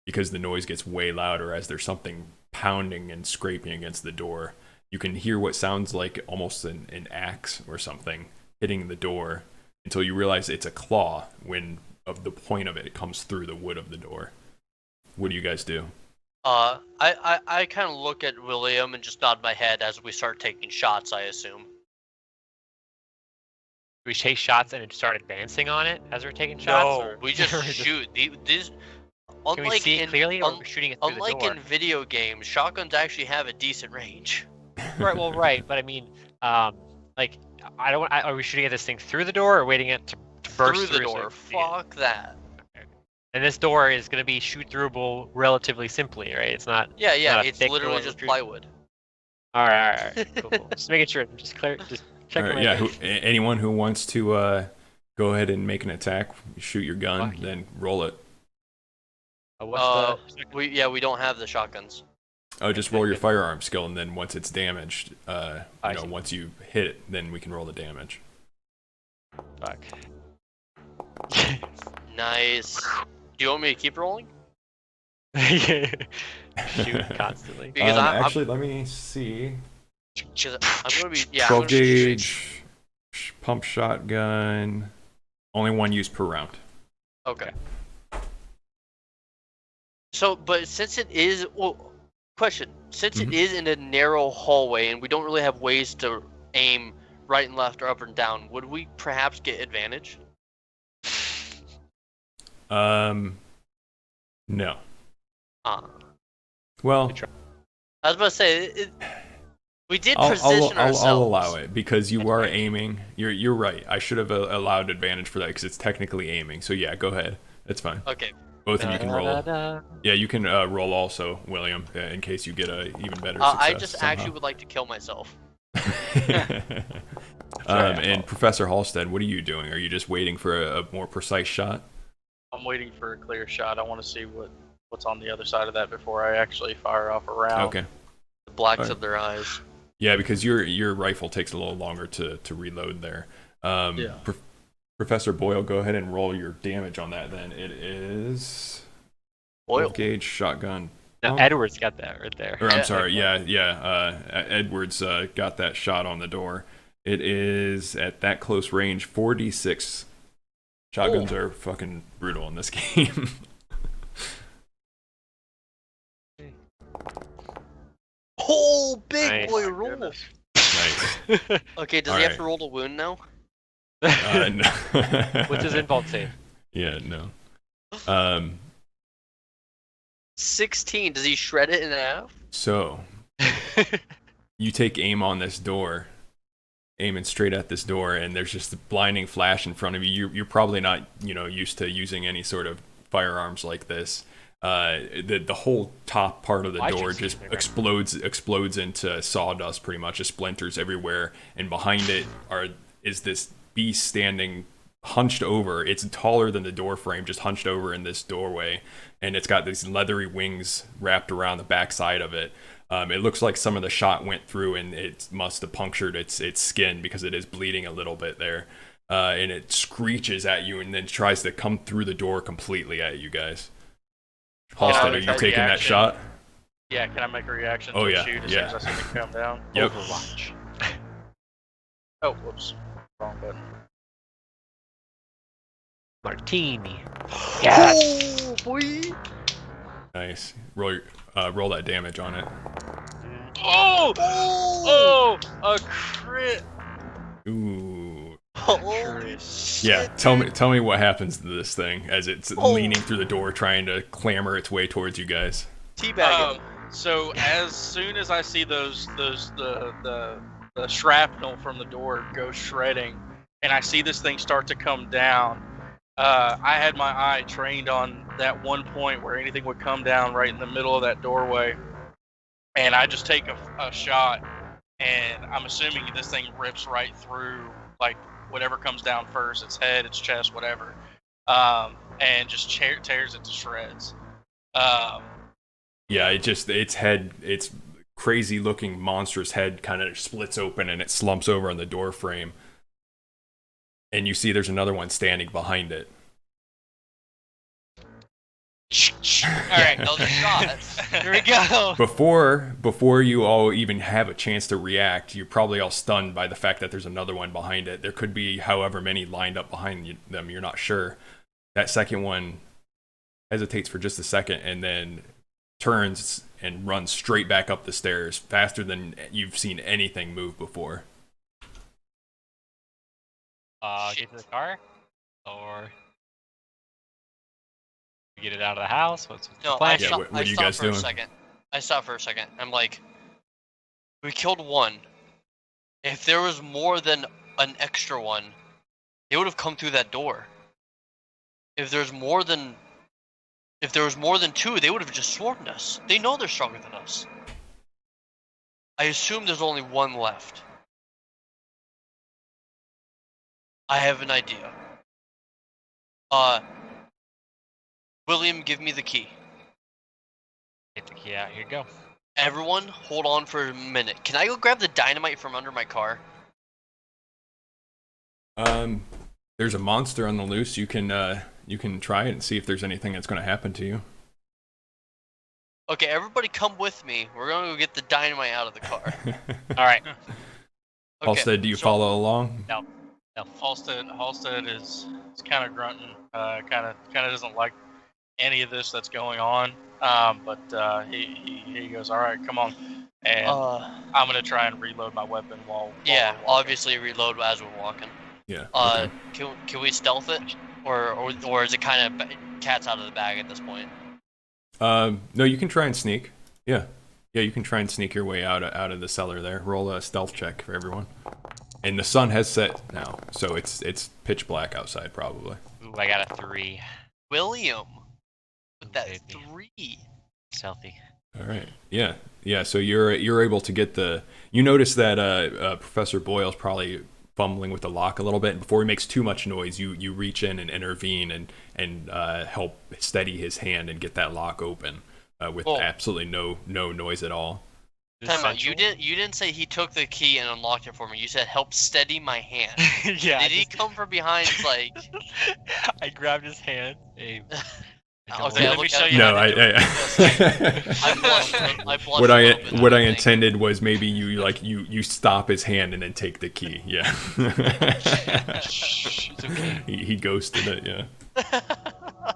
[SPEAKER 1] because the noise gets way louder as there's something pounding and scraping against the door. You can hear what sounds like almost an axe or something hitting the door until you realize it's a claw when of the point of it comes through the wood of the door. What do you guys do?
[SPEAKER 2] I kind of look at William and just nod my head as we start taking shots, I assume.
[SPEAKER 3] We chase shots and start advancing on it as we're taking shots?
[SPEAKER 2] No,
[SPEAKER 3] or?
[SPEAKER 2] we just shoot. These,
[SPEAKER 3] Can we see it clearly, or we're shooting it through the door?
[SPEAKER 2] Unlike in video games, shotguns actually have a decent range.
[SPEAKER 3] Right, well, right, but I mean, like, are we shooting at this thing through the door or waiting it to burst
[SPEAKER 2] Through the door.
[SPEAKER 3] so we can see it?
[SPEAKER 2] Fuck that.
[SPEAKER 3] And this door is going to be shoot-throughable relatively simply, right? It's not.
[SPEAKER 2] Yeah,
[SPEAKER 3] not a
[SPEAKER 2] it's
[SPEAKER 3] thick
[SPEAKER 2] literally
[SPEAKER 3] door
[SPEAKER 2] just
[SPEAKER 3] we're
[SPEAKER 2] plywood.
[SPEAKER 3] All right, cool. Just making sure. Just checking.
[SPEAKER 1] All right, yeah. Anyone who wants to go ahead and make an attack, shoot your gun, then roll it.
[SPEAKER 2] We don't have the shotguns.
[SPEAKER 1] Oh, just roll your firearm skill, and then once it's damaged, once you hit it, then we can roll the damage.
[SPEAKER 3] Fuck.
[SPEAKER 2] Nice. Do you want me to keep rolling?
[SPEAKER 3] Shoot constantly.
[SPEAKER 2] Because
[SPEAKER 1] let me see.
[SPEAKER 2] I'm gonna be
[SPEAKER 1] 12 gauge pump shotgun. Only one use per round.
[SPEAKER 2] Okay. So, but since it is question, since it is in a narrow hallway and we don't really have ways to aim right and left or up and down, would we perhaps get advantage?
[SPEAKER 1] No.
[SPEAKER 2] I
[SPEAKER 1] Well,
[SPEAKER 2] was about to say we did position ourselves.
[SPEAKER 1] I'll allow it because you are aiming. You're right. I should have allowed advantage for that because it's technically aiming. So yeah, go ahead. That's fine.
[SPEAKER 2] Okay.
[SPEAKER 1] Both of you can roll. Yeah, you can roll also, William, in case you get a even better success.
[SPEAKER 2] I just actually would like to kill myself.
[SPEAKER 1] And Professor Halstead, what are you doing? Are you just waiting for a more precise shot?
[SPEAKER 4] I'm waiting for a clear shot. I want to see what's on the other side of that before I actually fire off a round.
[SPEAKER 1] Okay.
[SPEAKER 2] The blacks of their eyes.
[SPEAKER 1] Yeah, because your rifle takes a little longer to reload there. Professor Boyle, go ahead and roll your damage on that then. It is 12 gauge shotgun.
[SPEAKER 3] No, Edwards got that right there.
[SPEAKER 1] Or I'm sorry, Edwards got that shot on the door. It is at that close range, 4d6. Shotguns are fucking brutal in this game.
[SPEAKER 2] Oh, big
[SPEAKER 3] Nice.
[SPEAKER 2] boy roll.
[SPEAKER 1] Nice.
[SPEAKER 2] Okay, does he have to roll the wound now?
[SPEAKER 1] No.
[SPEAKER 3] What's his invuln save?
[SPEAKER 1] Yeah, no.
[SPEAKER 2] 16. Does he shred it in half?
[SPEAKER 1] So, you take aim on this door, aiming straight at this door, and there's just a blinding flash in front of you. You're probably not, used to using any sort of firearms like this. The whole top part of the door just explodes into sawdust, pretty much. Just splinters everywhere, and behind it is this beast standing hunched over. It's taller than the door frame, just hunched over in this doorway, and it's got these leathery wings wrapped around the backside of it. It looks like some of the shot went through and it must have punctured its skin because it is bleeding a little bit there. and it screeches at you and then tries to come through the door completely at you guys. Halstead, are you taking that shot?
[SPEAKER 4] Yeah, can I make a reaction
[SPEAKER 1] Oh,
[SPEAKER 4] to
[SPEAKER 1] yeah,
[SPEAKER 4] shoot as
[SPEAKER 1] yeah.
[SPEAKER 4] soon as I see it come down?
[SPEAKER 1] Yep.
[SPEAKER 3] Overwatch.
[SPEAKER 4] Oh, whoops. Wrong button.
[SPEAKER 3] Martini. Yes.
[SPEAKER 2] Oh, boy.
[SPEAKER 1] Nice. Roll that damage on it.
[SPEAKER 4] Oh! Oh! A crit!
[SPEAKER 1] Ooh.
[SPEAKER 2] Holy shit.
[SPEAKER 1] Yeah, tell me what happens to this thing as it's leaning through the door trying to clamber its way towards you guys.
[SPEAKER 2] Teabagging.
[SPEAKER 4] So as soon as I see the shrapnel from the door go shredding, and I see this thing start to come down, I had my eye trained on that one point where anything would come down right in the middle of that doorway, and I just take a shot, and I'm assuming this thing rips right through, like, whatever comes down first, its head, its chest, whatever, and just tears it to shreds.
[SPEAKER 1] Yeah, its head, its crazy looking monstrous head kind of splits open and it slumps over on the door frame. And you see there's another one standing behind it.
[SPEAKER 2] Alright, another shot. Here we go.
[SPEAKER 1] Before you all even have a chance to react, you're probably all stunned by the fact that there's another one behind it. There could be however many lined up behind them, you're not sure. That second one hesitates for just a second and then turns and runs straight back up the stairs faster than you've seen anything move before.
[SPEAKER 3] Get to the car, or get it out of the house. What's the
[SPEAKER 2] No,
[SPEAKER 3] plan?
[SPEAKER 1] Yeah, what are you guys doing?
[SPEAKER 2] I stopped for a second. I'm like, we killed one. If there was more than an extra one, they would have come through that door. If there was more than two, they would have just swarmed us. They know they're stronger than us. I assume there's only one left. I have an idea. William, give me the key.
[SPEAKER 3] Get the key out. Here you go.
[SPEAKER 2] Everyone, hold on for a minute. Can I go grab the dynamite from under my car?
[SPEAKER 1] There's a monster on the loose. You can try it and see if there's anything that's going to happen to you.
[SPEAKER 2] Okay, everybody come with me. We're going to go get the dynamite out of the car.
[SPEAKER 3] All right.
[SPEAKER 2] Okay,
[SPEAKER 1] Halstead, do you follow along?
[SPEAKER 3] No.
[SPEAKER 4] Halstead is kind of grunting, kind of doesn't like any of this that's going on. But he goes, all right, come on, and I'm gonna try and reload my weapon while
[SPEAKER 2] yeah,
[SPEAKER 4] we're walking.
[SPEAKER 2] obviously reload as we're walking.
[SPEAKER 1] Yeah. Okay.
[SPEAKER 2] Can we stealth it, or is it kind of cat's out of the bag at this point?
[SPEAKER 1] No, you can try and sneak. Yeah, you can try and sneak your way out of the cellar there. Roll a stealth check for everyone. And the sun has set now, so it's pitch black outside probably.
[SPEAKER 3] Ooh, I got a 3.
[SPEAKER 2] William, with that
[SPEAKER 3] Baby.
[SPEAKER 2] 3.
[SPEAKER 3] Stealthy.
[SPEAKER 1] All right. Yeah. So you're able to get the. You notice that Professor Boyle's probably fumbling with the lock a little bit, and before he makes too much noise, you reach in and intervene and help steady his hand and get that lock open with absolutely no noise at all.
[SPEAKER 2] Time out. You didn't say he took the key and unlocked it for me. You said help steady my hand.
[SPEAKER 3] Yeah.
[SPEAKER 2] Did he come from behind like?
[SPEAKER 3] I grabbed his hand. Hey.
[SPEAKER 2] Okay,
[SPEAKER 3] let me show you.
[SPEAKER 1] No,
[SPEAKER 3] how to do it.
[SPEAKER 2] I blushed
[SPEAKER 1] what
[SPEAKER 2] a little bit,
[SPEAKER 1] what I
[SPEAKER 2] think.
[SPEAKER 1] intended was maybe you stop his hand and then take the key. Yeah.
[SPEAKER 3] Shh, it's okay.
[SPEAKER 1] he ghosted it. Yeah.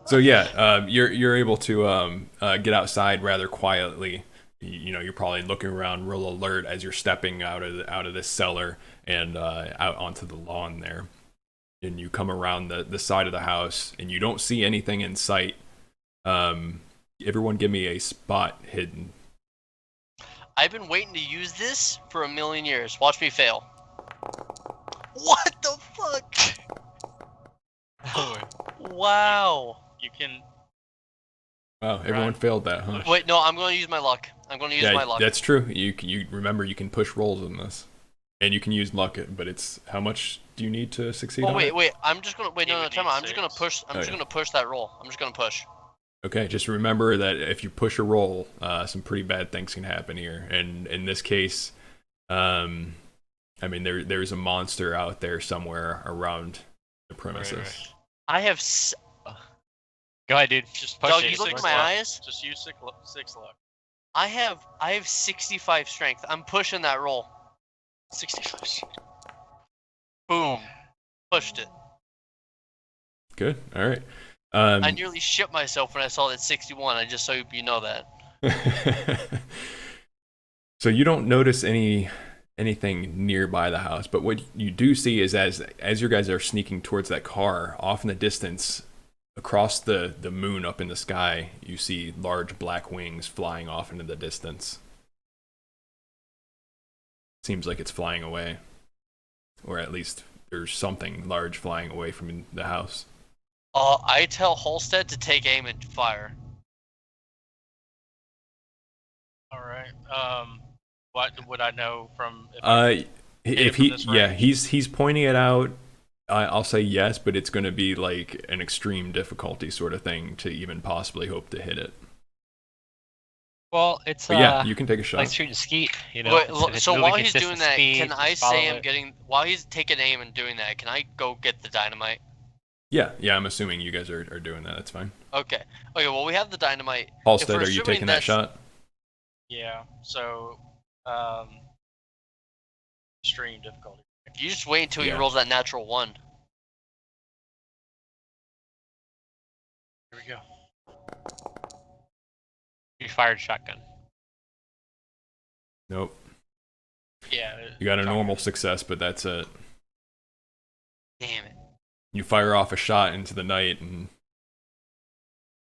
[SPEAKER 1] So yeah, you're able to get outside rather quietly. You're probably looking around real alert as you're stepping out of this cellar and out onto the lawn there. And you come around the side of the house and you don't see anything in sight. Everyone give me a spot hidden.
[SPEAKER 2] I've been waiting to use this for a million years. Watch me fail. What the fuck? Wow.
[SPEAKER 4] You can.
[SPEAKER 1] Wow, everyone failed that, huh?
[SPEAKER 2] Wait, no, I'm going to use my luck. My luck.
[SPEAKER 1] That's true. You remember you can push rolls in this. And you can use luck, but it's how much do you need to succeed on it?
[SPEAKER 2] Wait. I'm just gonna no, time out. I'm just gonna
[SPEAKER 4] 6.
[SPEAKER 2] push. I'm just gonna push that roll. I'm just gonna push.
[SPEAKER 1] Okay, just remember that if you push a roll, some pretty bad things can happen here. And in this case, I mean, there's a monster out there somewhere around the premises.
[SPEAKER 3] Right.
[SPEAKER 2] I have.
[SPEAKER 3] Go ahead, dude.
[SPEAKER 4] Just
[SPEAKER 3] Push
[SPEAKER 2] Doug,
[SPEAKER 3] it.
[SPEAKER 2] you look at
[SPEAKER 4] Six
[SPEAKER 2] my
[SPEAKER 4] luck.
[SPEAKER 2] eyes.
[SPEAKER 4] Just use six luck.
[SPEAKER 2] I have 65 strength. I'm pushing that roll.
[SPEAKER 4] 65.
[SPEAKER 2] Boom. Pushed it.
[SPEAKER 1] Good. All right.
[SPEAKER 2] I nearly shit myself when I saw that 61. I just so you know that.
[SPEAKER 1] So you don't notice anything nearby the house, but what you do see is as your guys are sneaking towards that car, off in the distance, across the moon up in the sky, you see large black wings flying off into the distance. Seems like it's flying away, or at least there's something large flying away from the house.
[SPEAKER 2] I tell Halstead to take aim and fire.
[SPEAKER 4] All right. What would I know from?
[SPEAKER 1] If he's pointing it out, I'll say yes, but it's going to be like an extreme difficulty sort of thing to even possibly hope to hit it.
[SPEAKER 3] Well, it's
[SPEAKER 1] But yeah, you can take a shot.
[SPEAKER 3] like shooting skeet, you know.
[SPEAKER 2] Wait,
[SPEAKER 3] If it's
[SPEAKER 2] so
[SPEAKER 3] moving
[SPEAKER 2] while he's
[SPEAKER 3] consistent
[SPEAKER 2] doing that,
[SPEAKER 3] speed,
[SPEAKER 2] can I
[SPEAKER 3] just follow
[SPEAKER 2] say I'm
[SPEAKER 3] it.
[SPEAKER 2] getting? While he's taking aim and doing that, can I go get the dynamite?
[SPEAKER 1] Yeah, I'm assuming you guys are doing that. That's fine.
[SPEAKER 2] Okay. Well, we have the dynamite.
[SPEAKER 1] Halstead,
[SPEAKER 2] we're
[SPEAKER 1] are you
[SPEAKER 2] assuming
[SPEAKER 1] taking that
[SPEAKER 2] that's-
[SPEAKER 1] shot?
[SPEAKER 4] Yeah. So, extreme difficulty.
[SPEAKER 2] You just wait until he
[SPEAKER 1] Yeah.
[SPEAKER 2] rolls that natural 1.
[SPEAKER 4] Here we go.
[SPEAKER 3] You fired shotgun.
[SPEAKER 1] Nope.
[SPEAKER 4] Yeah.
[SPEAKER 1] You got a normal success, but that's it.
[SPEAKER 2] Damn it.
[SPEAKER 1] You fire off a shot into the night, and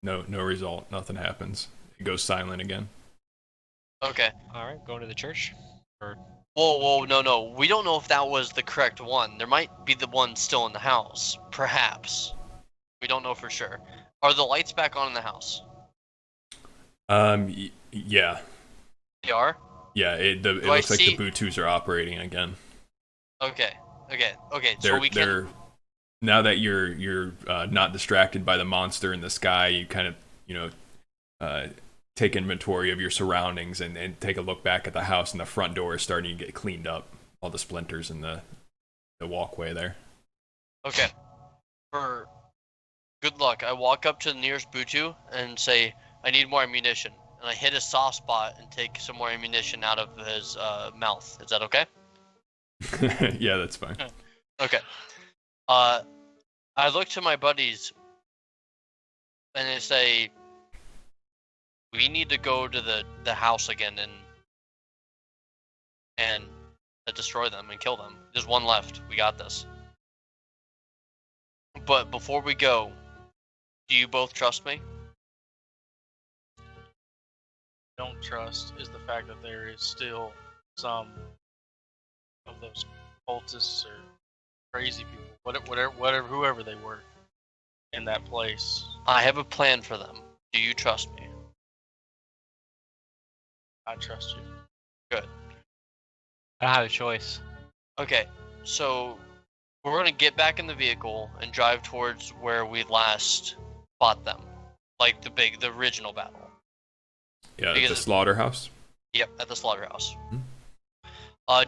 [SPEAKER 1] no result. Nothing happens. It goes silent again.
[SPEAKER 2] Okay.
[SPEAKER 3] All right, going to the church. Or
[SPEAKER 2] Whoa, no. We don't know if that was the correct one. There might be the one still in the house. Perhaps. We don't know for sure. Are the lights back on in the house?
[SPEAKER 1] Yeah.
[SPEAKER 2] They are?
[SPEAKER 1] Yeah, it
[SPEAKER 2] I
[SPEAKER 1] looks like
[SPEAKER 2] see-
[SPEAKER 1] the Bluetooths are operating again.
[SPEAKER 2] Okay. So
[SPEAKER 1] They're,
[SPEAKER 2] we can.
[SPEAKER 1] they're now that you're not distracted by the monster in the sky, you kind of take inventory of your surroundings and take a look back at the house, and the front door is starting to get cleaned up. All the splinters in the walkway there.
[SPEAKER 2] Okay. For good luck, I walk up to the nearest Butu and say, I need more ammunition. And I hit a soft spot and take some more ammunition out of his mouth. Is that okay?
[SPEAKER 1] Yeah, that's fine.
[SPEAKER 2] Okay. I look to my buddies and they say, we need to go to the house again and destroy them and kill them. There's one left. We got this. But before we go, do you both trust me?
[SPEAKER 4] Don't trust is the fact that there is still some of those cultists or crazy people, whatever, whoever they were, in that place.
[SPEAKER 2] I have a plan for them. Do you trust me?
[SPEAKER 4] I trust you.
[SPEAKER 2] Good.
[SPEAKER 3] I don't have a choice.
[SPEAKER 2] Okay, so we're gonna get back in the vehicle and drive towards where we last fought them, like the original battle.
[SPEAKER 1] Yeah,
[SPEAKER 2] Because-
[SPEAKER 1] the slaughterhouse.
[SPEAKER 2] Yep, at the slaughterhouse.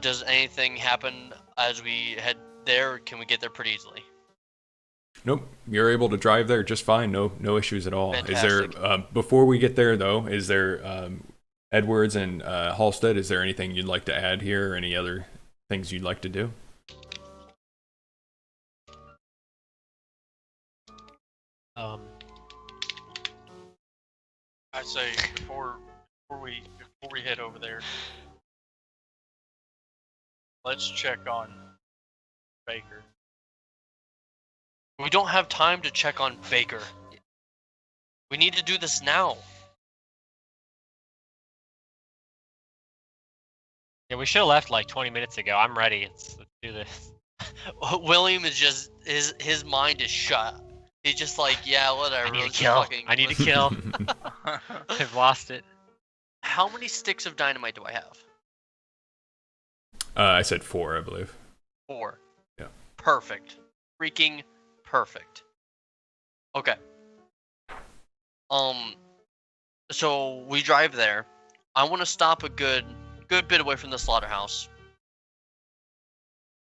[SPEAKER 2] Does anything happen as we head there, or can we get there pretty easily?
[SPEAKER 1] Nope, you're able to drive there just fine. No issues at all. Is there
[SPEAKER 2] Fantastic.
[SPEAKER 1] before we get there though? Is there Edwards and Halstead? Is there anything you'd like to add here, or any other things you'd like to do?
[SPEAKER 4] I say before we head over there, let's check on Baker.
[SPEAKER 2] We don't have time to check on Baker. We need to do this now.
[SPEAKER 3] Yeah, we should have left like 20 minutes ago. I'm ready. Let's do this.
[SPEAKER 2] William is just his mind is shut. He's just like, yeah, whatever.
[SPEAKER 3] I need to
[SPEAKER 2] let's
[SPEAKER 3] kill.
[SPEAKER 2] fucking-
[SPEAKER 3] I need to kill. I've lost it.
[SPEAKER 2] How many sticks of dynamite do I have?
[SPEAKER 1] I said 4, I believe.
[SPEAKER 2] 4.
[SPEAKER 1] Yeah.
[SPEAKER 2] Perfect. Freaking perfect. Okay. So we drive there. I want to stop a good bit away from the slaughterhouse.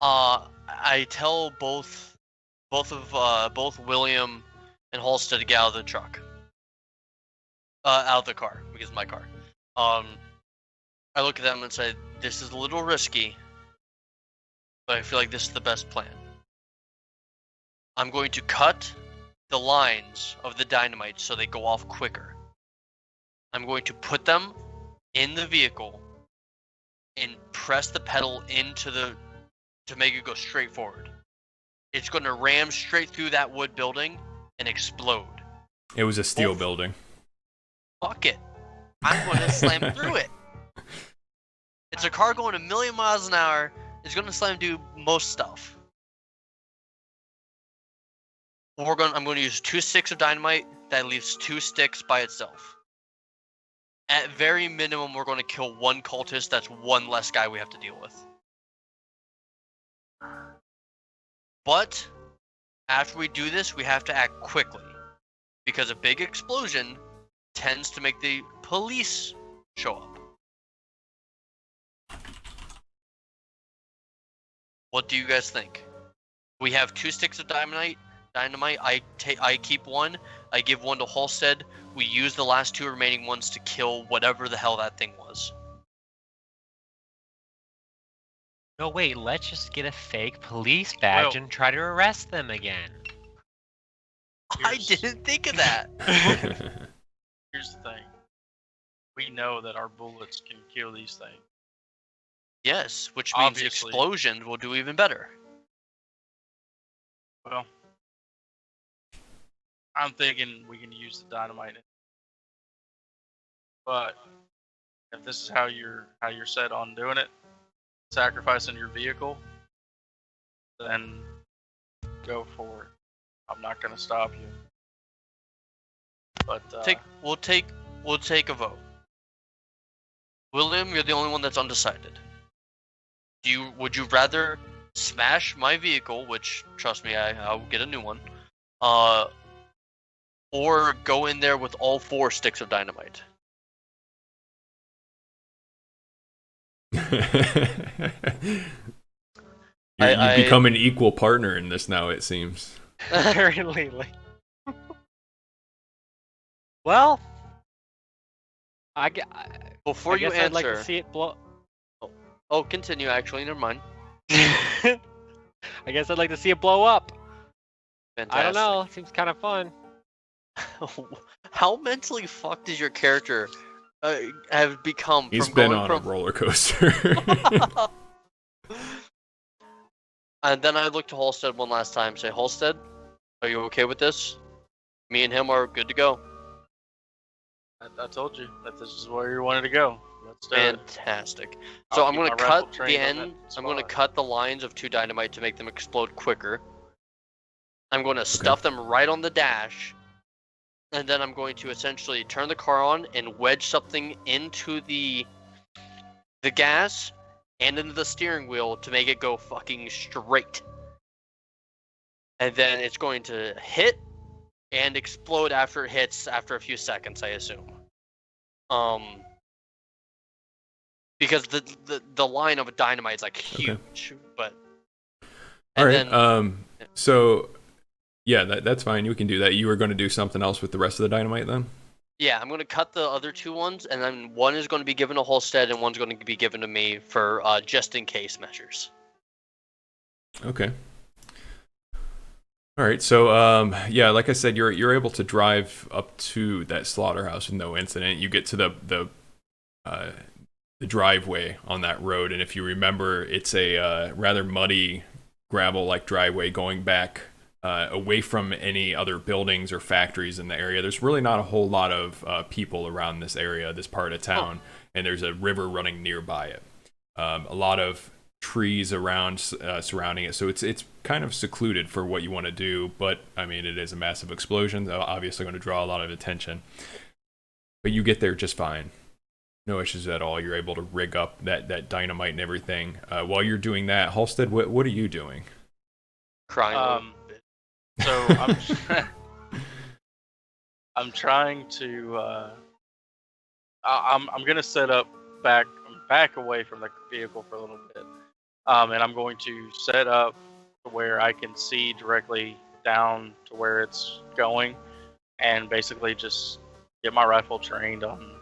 [SPEAKER 2] I tell both William and Halstead to get out of the truck. Out of the car, because it's my car. I look at them and say, this is a little risky, but I feel like this is the best plan. I'm going to cut the lines of the dynamite so they go off quicker. I'm going to put them in the vehicle and press the pedal to make it go straight forward. It's going to ram straight through that wood building and explode.
[SPEAKER 1] It was a steel building.
[SPEAKER 2] Fuck it. I'm going to slam through it. It's a car going a million miles an hour. It's going to slam through most stuff. I'm going to use 2 sticks of dynamite. That leaves 2 sticks by itself. At very minimum, we're going to kill 1 cultist. That's 1 less guy we have to deal with. But after we do this, we have to act quickly, because a big explosion tends to make the police show up. What do you guys think? We have 2 sticks of dynamite. I keep 1. I give 1 to Halstead. We use the last 2 remaining ones to kill whatever the hell that thing was.
[SPEAKER 3] No, wait, let's just get a fake police badge and try to arrest them again.
[SPEAKER 2] I didn't think of that.
[SPEAKER 4] Here's the thing. We know that our bullets can kill these things.
[SPEAKER 2] Yes, which means
[SPEAKER 4] Obviously.
[SPEAKER 2] explosions will do even better.
[SPEAKER 4] Well, I'm thinking we can use the dynamite. But if this is how you're set on doing it, sacrificing your vehicle, then go for it. I'm not gonna stop you. But
[SPEAKER 2] We'll take a vote. William, you're the only one that's undecided. Would you rather smash my vehicle, which trust me, I'll get a new one, or go in there with all 4 sticks of dynamite?
[SPEAKER 1] You've become an equal partner in this now, it seems.
[SPEAKER 3] Apparently. Well,
[SPEAKER 2] Before you
[SPEAKER 3] guess I'd like to
[SPEAKER 2] answer,
[SPEAKER 3] see it blow.
[SPEAKER 2] oh, continue. Actually, never mind.
[SPEAKER 3] I guess I'd like to see it blow up.
[SPEAKER 2] Fantastic.
[SPEAKER 3] I don't know. Seems kind of fun.
[SPEAKER 2] How mentally fucked does your character have become?
[SPEAKER 1] He's
[SPEAKER 2] from
[SPEAKER 1] been
[SPEAKER 2] going
[SPEAKER 1] on
[SPEAKER 2] from...
[SPEAKER 1] a roller coaster.
[SPEAKER 2] And then I look to Halstead one last time. Say, Halstead, are you okay with this? Me and him are good to go.
[SPEAKER 4] I told you that this is where you wanted to go. Let's do it.
[SPEAKER 2] Fantastic. So I'm
[SPEAKER 4] keep
[SPEAKER 2] going to
[SPEAKER 4] my rifle
[SPEAKER 2] cut
[SPEAKER 4] trained
[SPEAKER 2] the
[SPEAKER 4] on
[SPEAKER 2] end.
[SPEAKER 4] that
[SPEAKER 2] I'm going to
[SPEAKER 4] spot.
[SPEAKER 2] cut the lines of 2 dynamite to make them explode quicker. I'm going to stuff them right on the dash. And then I'm going to essentially turn the car on and wedge something into the gas and into the steering wheel to make it go fucking straight. And then it's going to hit and explode after it hits after a few seconds, I assume. Because the line of a dynamite is like huge, but
[SPEAKER 1] all right. So yeah, that's fine. You can do that. You were going to do something else with the rest of the dynamite then?
[SPEAKER 2] yeah, I'm going to cut the other 2 ones, and then 1 is going to be given to Halstead, and 1's going to be given to me for just in case measures.
[SPEAKER 1] Okay. All right. So yeah, like I said, you're able to drive up to that slaughterhouse with no incident. You get to the driveway on that road, and if you remember, it's a rather muddy gravel-like driveway going back away from any other buildings or factories in the area. There's really not a whole lot of people around this area, this part of town, and there's a river running nearby it. A lot of trees around surrounding it, so it's kind of secluded for what you want to do, but I mean, it is a massive explosion, obviously going to draw a lot of attention. But you get there just fine. No issues at all. You're able to rig up that dynamite and everything. While you're doing that, Halstead, what are you doing?
[SPEAKER 2] Crying.
[SPEAKER 4] So I'm trying to. I'm gonna set up back away from the vehicle for a little bit, and I'm going to set up to where I can see directly down to where it's going, and basically just get my rifle trained on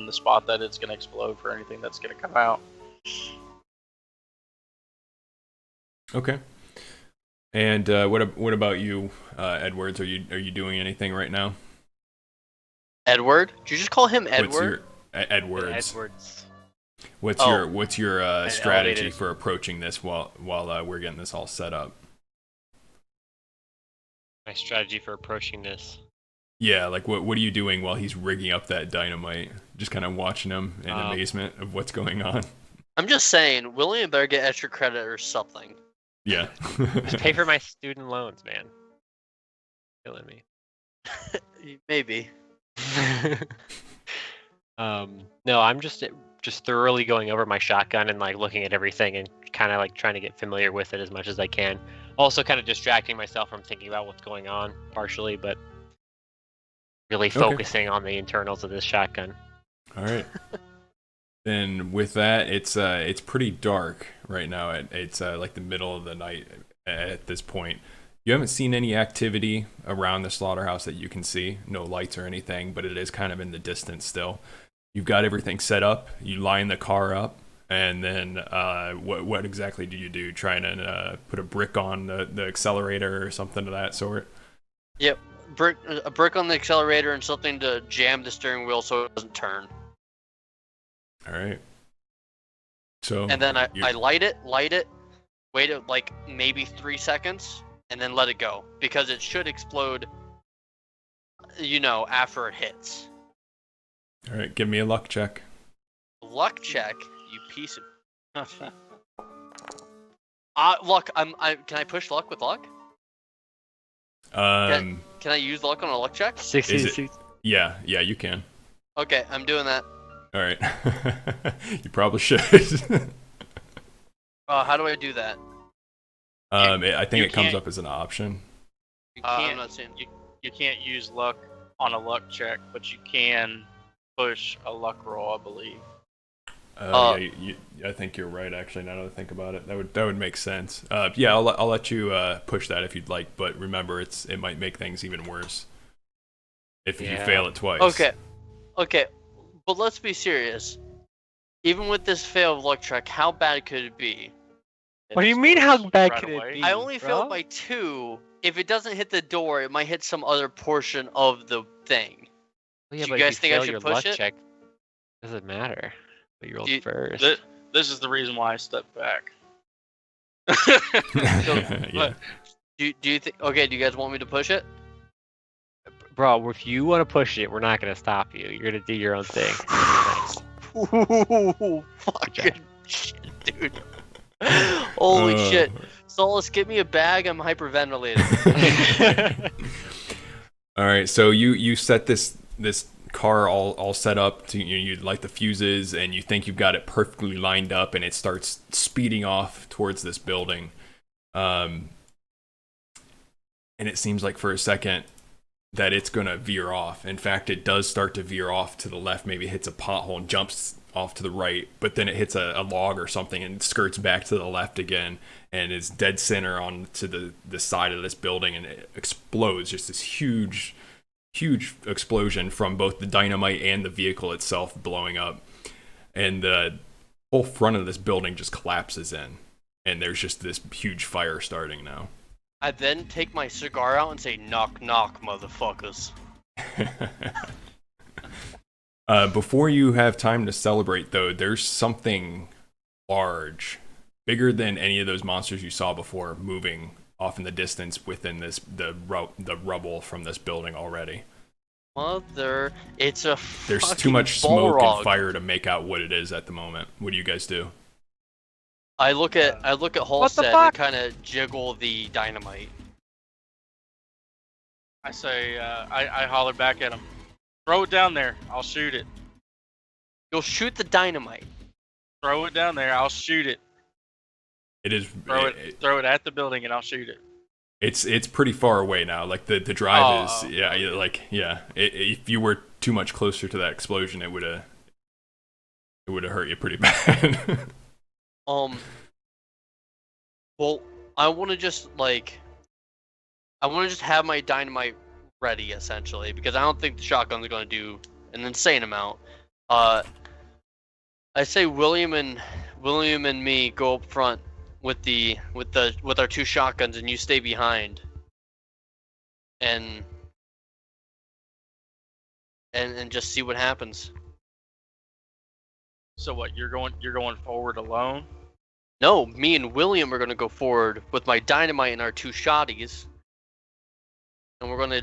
[SPEAKER 4] the spot that it's going to explode for anything that's going to come out.
[SPEAKER 1] Okay. And what about you, Edwards? Are you doing anything right now?
[SPEAKER 2] Edward? Did you just call him Edward?
[SPEAKER 1] What's your Edwards?
[SPEAKER 3] Edwards.
[SPEAKER 1] What's your strategy
[SPEAKER 3] elevated.
[SPEAKER 1] for approaching this while we're getting this all set up?
[SPEAKER 3] My strategy for approaching this.
[SPEAKER 1] Yeah, like what are you doing while he's rigging up that dynamite? Just kind of watching him in amazement of what's going on.
[SPEAKER 2] I'm just saying, William better get extra credit or something.
[SPEAKER 1] Yeah.
[SPEAKER 3] Just pay for my student loans, man. Killing me.
[SPEAKER 2] Maybe.
[SPEAKER 3] No, I'm just thoroughly going over my shotgun and like looking at everything and kind of like trying to get familiar with it as much as I can. Also, kind of distracting myself from thinking about what's going on, partially, but really focusing on the internals of this shotgun.
[SPEAKER 1] All right. Then with that, it's pretty dark right now. It's like the middle of the night at this point. You haven't seen any activity around the slaughterhouse that you can see. No lights or anything, but it is kind of in the distance still. You've got everything set up. You line the car up, and then what exactly do you do? Try and put a brick on the accelerator or something of that sort?
[SPEAKER 2] Yep. A brick on the accelerator and something to jam the steering wheel so it doesn't turn.
[SPEAKER 1] All right. So.
[SPEAKER 2] And then I light it, wait it like maybe 3 seconds, and then let it go. Because it should explode, after it hits.
[SPEAKER 1] All right, give me a luck check.
[SPEAKER 2] Luck check, you piece of... luck, can I push luck with luck? Can I use luck on a luck check?
[SPEAKER 3] 60.
[SPEAKER 1] Yeah, you can.
[SPEAKER 2] Okay, I'm doing that.
[SPEAKER 1] All right. You probably should.
[SPEAKER 2] How do I do that?
[SPEAKER 1] I think it comes
[SPEAKER 4] can't-
[SPEAKER 1] up as an option.
[SPEAKER 4] You
[SPEAKER 2] I'm
[SPEAKER 4] can't,
[SPEAKER 2] not seeing.
[SPEAKER 4] you can't use luck on a luck check, but you can push a luck roll, I believe.
[SPEAKER 1] I think you're right. Actually, now that I think about it, that would make sense. Yeah, I'll let you push that if you'd like, but remember, it might make things even worse if you fail it twice.
[SPEAKER 2] Okay, but let's be serious. Even with this failed luck check, how bad could it be?
[SPEAKER 3] What do you mean? How bad
[SPEAKER 4] right
[SPEAKER 3] could
[SPEAKER 4] away.
[SPEAKER 3] it be?
[SPEAKER 2] I only failed by 2. If it doesn't hit the door, it might hit some other portion of the thing.
[SPEAKER 3] Well, yeah,
[SPEAKER 2] Do
[SPEAKER 3] but
[SPEAKER 2] you
[SPEAKER 3] if
[SPEAKER 2] guys think I
[SPEAKER 3] fail
[SPEAKER 2] should
[SPEAKER 3] your
[SPEAKER 2] push
[SPEAKER 3] luck
[SPEAKER 2] it?
[SPEAKER 3] check, doesn't matter. But you rolled first.
[SPEAKER 4] This is the reason why I stepped back.
[SPEAKER 1] Yeah.
[SPEAKER 2] Do you think? Okay, do you guys want me to push it?
[SPEAKER 3] Bro, if you want to push it, we're not gonna stop you. You're gonna do your own thing. Nice.
[SPEAKER 2] Ooh, fucking shit, dude. Holy shit. Solus, get me a bag. I'm hyperventilating.
[SPEAKER 1] All right, so you set this car all set up to you light the fuses, and you think you've got it perfectly lined up, and it starts speeding off towards this building. And it seems like for a second that it's gonna veer off. In fact, it does start to veer off to the left, maybe hits a pothole and jumps off to the right, but then it hits a log or something and skirts back to the left again, and is dead center on to the side of this building, and it explodes. Just this huge explosion from both the dynamite and the vehicle itself blowing up, and the whole front of this building just collapses in, and there's just this huge fire starting now.
[SPEAKER 2] I then take my cigar out and say, knock, knock, motherfuckers.
[SPEAKER 1] Before you have time to celebrate, though, there's something large, bigger than any of those monsters you saw before, moving off in the distance within the rubble from this building already.
[SPEAKER 2] It's a
[SPEAKER 1] There's
[SPEAKER 2] fucking
[SPEAKER 1] too much smoke
[SPEAKER 2] Balrog.
[SPEAKER 1] and fire to make out what it is at the moment. What do you guys do?
[SPEAKER 2] I look at Halstead and kind of jiggle the dynamite.
[SPEAKER 4] I say, I holler back at him. Throw it down there. I'll shoot it.
[SPEAKER 2] You'll shoot the dynamite.
[SPEAKER 4] Throw it down there. I'll shoot it.
[SPEAKER 1] It is.
[SPEAKER 4] Throw it at the building, and I'll shoot it.
[SPEAKER 1] It's pretty far away now. Like the drive is if you were too much closer to that explosion, it would have It would have hurt you pretty bad.
[SPEAKER 2] Well, I want to just have my dynamite ready essentially because I don't think the shotgun's going to do an insane amount. I say William and me go up front with our 2 shotguns, and you stay behind. And just see what happens.
[SPEAKER 4] So what? You're going forward alone?
[SPEAKER 2] No, me and William are gonna go forward with my dynamite and our 2 shotties, and we're gonna